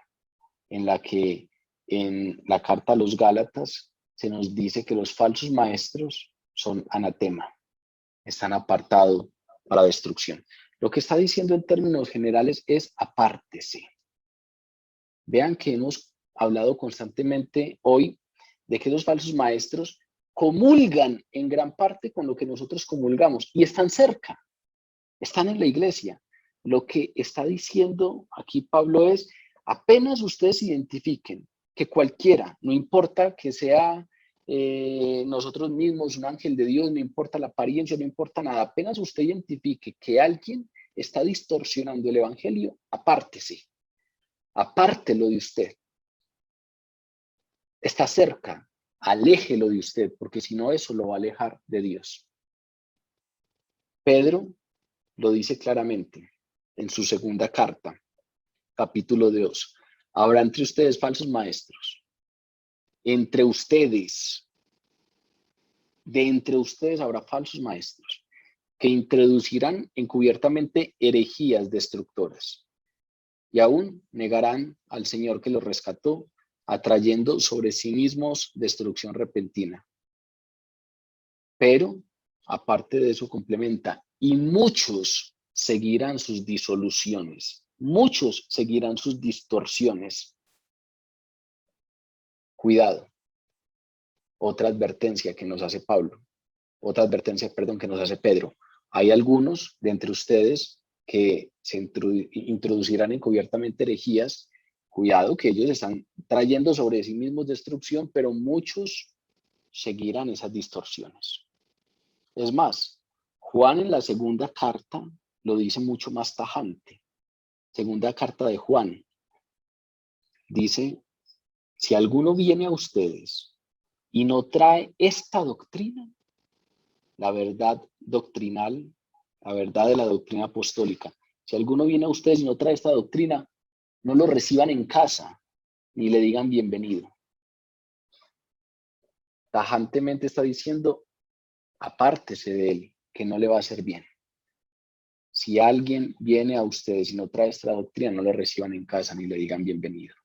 en la que en la carta a los Gálatas se nos dice que los falsos maestros son anatema, están apartados para destrucción. Lo que está diciendo en términos generales es apártese. Vean que hemos hablado constantemente hoy de que los falsos maestros comulgan en gran parte con lo que nosotros comulgamos y están cerca, están en la iglesia. Lo que está diciendo aquí Pablo es, apenas ustedes identifiquen que cualquiera, no importa que sea nosotros mismos, un ángel de Dios, no importa la apariencia, no importa nada, apenas usted identifique que alguien está distorsionando el evangelio, apártese, apártelo de usted. Está cerca, aléjelo de usted, porque si no eso lo va a alejar de Dios. Pedro lo dice claramente en su segunda carta, capítulo 2. Habrá entre ustedes falsos maestros. Entre ustedes habrá falsos maestros que introducirán encubiertamente herejías destructoras y aún negarán al Señor que los rescató, atrayendo sobre sí mismos destrucción repentina. Pero, aparte de eso, complementa, y muchos seguirán sus disoluciones, muchos seguirán sus distorsiones. Cuidado. Otra advertencia que nos hace que nos hace Pedro. Hay algunos de entre ustedes que se introducirán encubiertamente herejías. Cuidado, que ellos están trayendo sobre sí mismos destrucción, pero muchos seguirán esas distorsiones. Es más, Juan en la segunda carta lo dice mucho más tajante. Segunda carta de Juan dice, si alguno viene a ustedes y no trae esta doctrina, la verdad doctrinal, la verdad de la doctrina apostólica, si alguno viene a ustedes y no trae esta doctrina, no lo reciban en casa ni le digan bienvenido. Tajantemente está diciendo, apártese de él, que no le va a hacer bien. Si alguien viene a ustedes y no trae esta doctrina, no lo reciban en casa ni le digan bienvenido.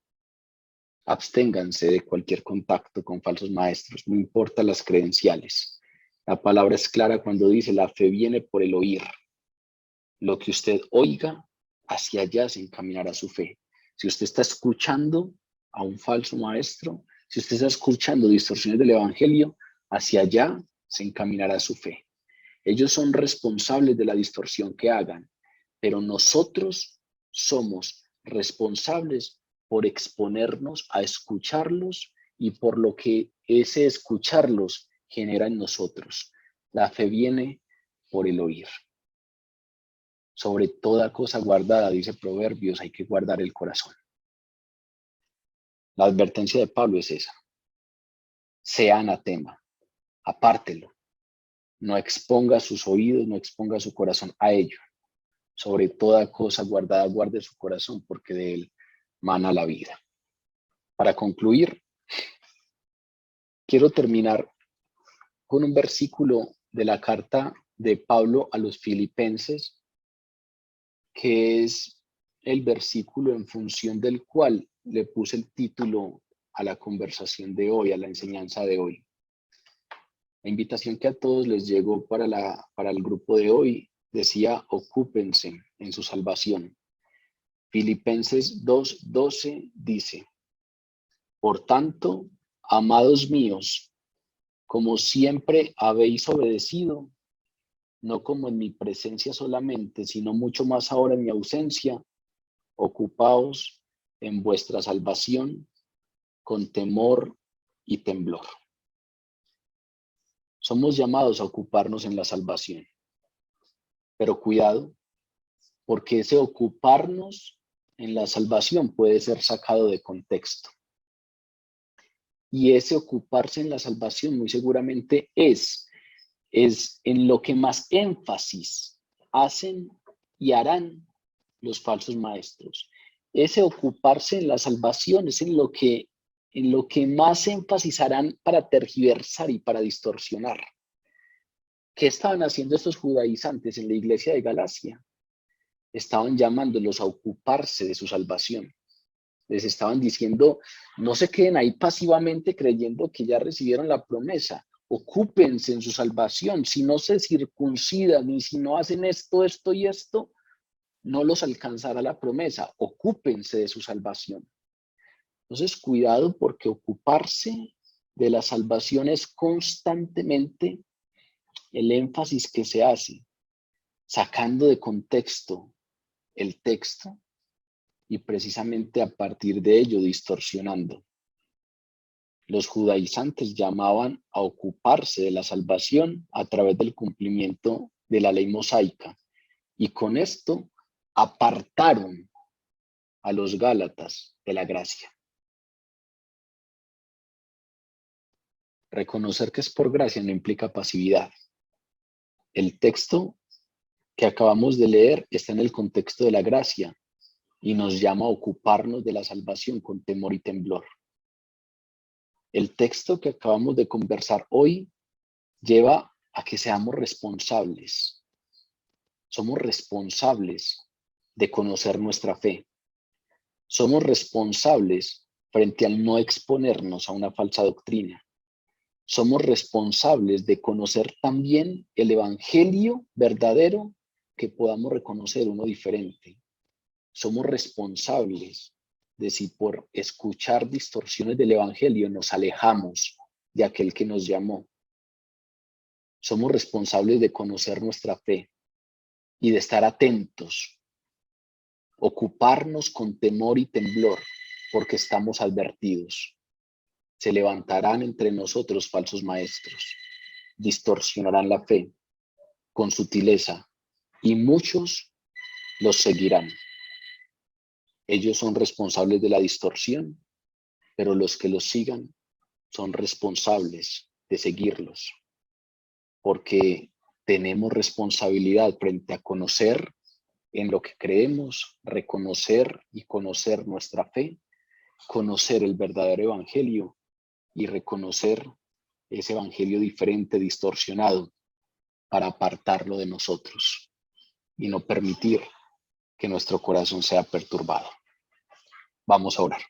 Absténganse de cualquier contacto con falsos maestros, no importa las credenciales. La palabra es clara cuando dice: la fe viene por el oír. Lo que usted oiga, hacia allá se encaminará su fe. Si usted está escuchando a un falso maestro, si usted está escuchando distorsiones del evangelio, hacia allá se encaminará su fe. Ellos son responsables de la distorsión que hagan, pero nosotros somos responsables por exponernos a escucharlos y por lo que ese escucharlos genera en nosotros. La fe viene por el oír. Sobre toda cosa guardada, dice Proverbios, hay que guardar el corazón. La advertencia de Pablo es esa: sea anatema, apártelo, no exponga sus oídos, no exponga su corazón a ello. Sobre toda cosa guardada, guarde su corazón, porque de él mana la vida. Para concluir, quiero terminar con un versículo de la carta de Pablo a los Filipenses, que es el versículo en función del cual le puse el título a la conversación de hoy, a la enseñanza de hoy. La invitación que a todos les llegó para el grupo de hoy decía: ocúpense en su salvación. Filipenses 2:12 dice: por tanto, amados míos, como siempre habéis obedecido, no como en mi presencia solamente, sino mucho más ahora en mi ausencia, ocupaos en vuestra salvación con temor y temblor. Somos llamados a ocuparnos en la salvación, pero cuidado, porque ese ocuparnos en la salvación puede ser sacado de contexto. Y ese ocuparse en la salvación muy seguramente es en lo que más énfasis hacen y harán los falsos maestros. Ese ocuparse en la salvación es en lo que más énfasis harán para tergiversar y para distorsionar. ¿Qué estaban haciendo estos judaizantes en la iglesia de Galacia? Estaban llamándolos a ocuparse de su salvación. Les estaban diciendo: no se queden ahí pasivamente creyendo que ya recibieron la promesa. Ocúpense en su salvación. Si no se circuncidan y si no hacen esto, esto y esto, no los alcanzará la promesa. Ocúpense de su salvación. Entonces, cuidado, porque ocuparse de la salvación es constantemente el énfasis que se hace, sacando de contexto el texto y precisamente a partir de ello distorsionando. Los judaizantes llamaban a ocuparse de la salvación a través del cumplimiento de la ley mosaica, y con esto apartaron a los gálatas de la gracia. Reconocer que es por gracia no implica pasividad. El texto que acabamos de leer está en el contexto de la gracia y nos llama a ocuparnos de la salvación con temor y temblor. El texto que acabamos de conversar hoy lleva a que seamos responsables. Somos responsables de conocer nuestra fe. Somos responsables frente al no exponernos a una falsa doctrina. Somos responsables de conocer también el evangelio verdadero, que podamos reconocer uno diferente. Somos responsables de si por escuchar distorsiones del evangelio nos alejamos de aquel que nos llamó. Somos responsables de conocer nuestra fe y de estar atentos, ocuparnos con temor y temblor, porque estamos advertidos. Se levantarán entre nosotros falsos maestros, distorsionarán la fe con sutileza y muchos los seguirán. Ellos son responsables de la distorsión, pero los que los sigan son responsables de seguirlos, porque tenemos responsabilidad frente a conocer en lo que creemos, reconocer y conocer nuestra fe, conocer el verdadero evangelio y reconocer ese evangelio diferente, distorsionado, para apartarlo de nosotros y no permitir que nuestro corazón sea perturbado. Vamos a orar.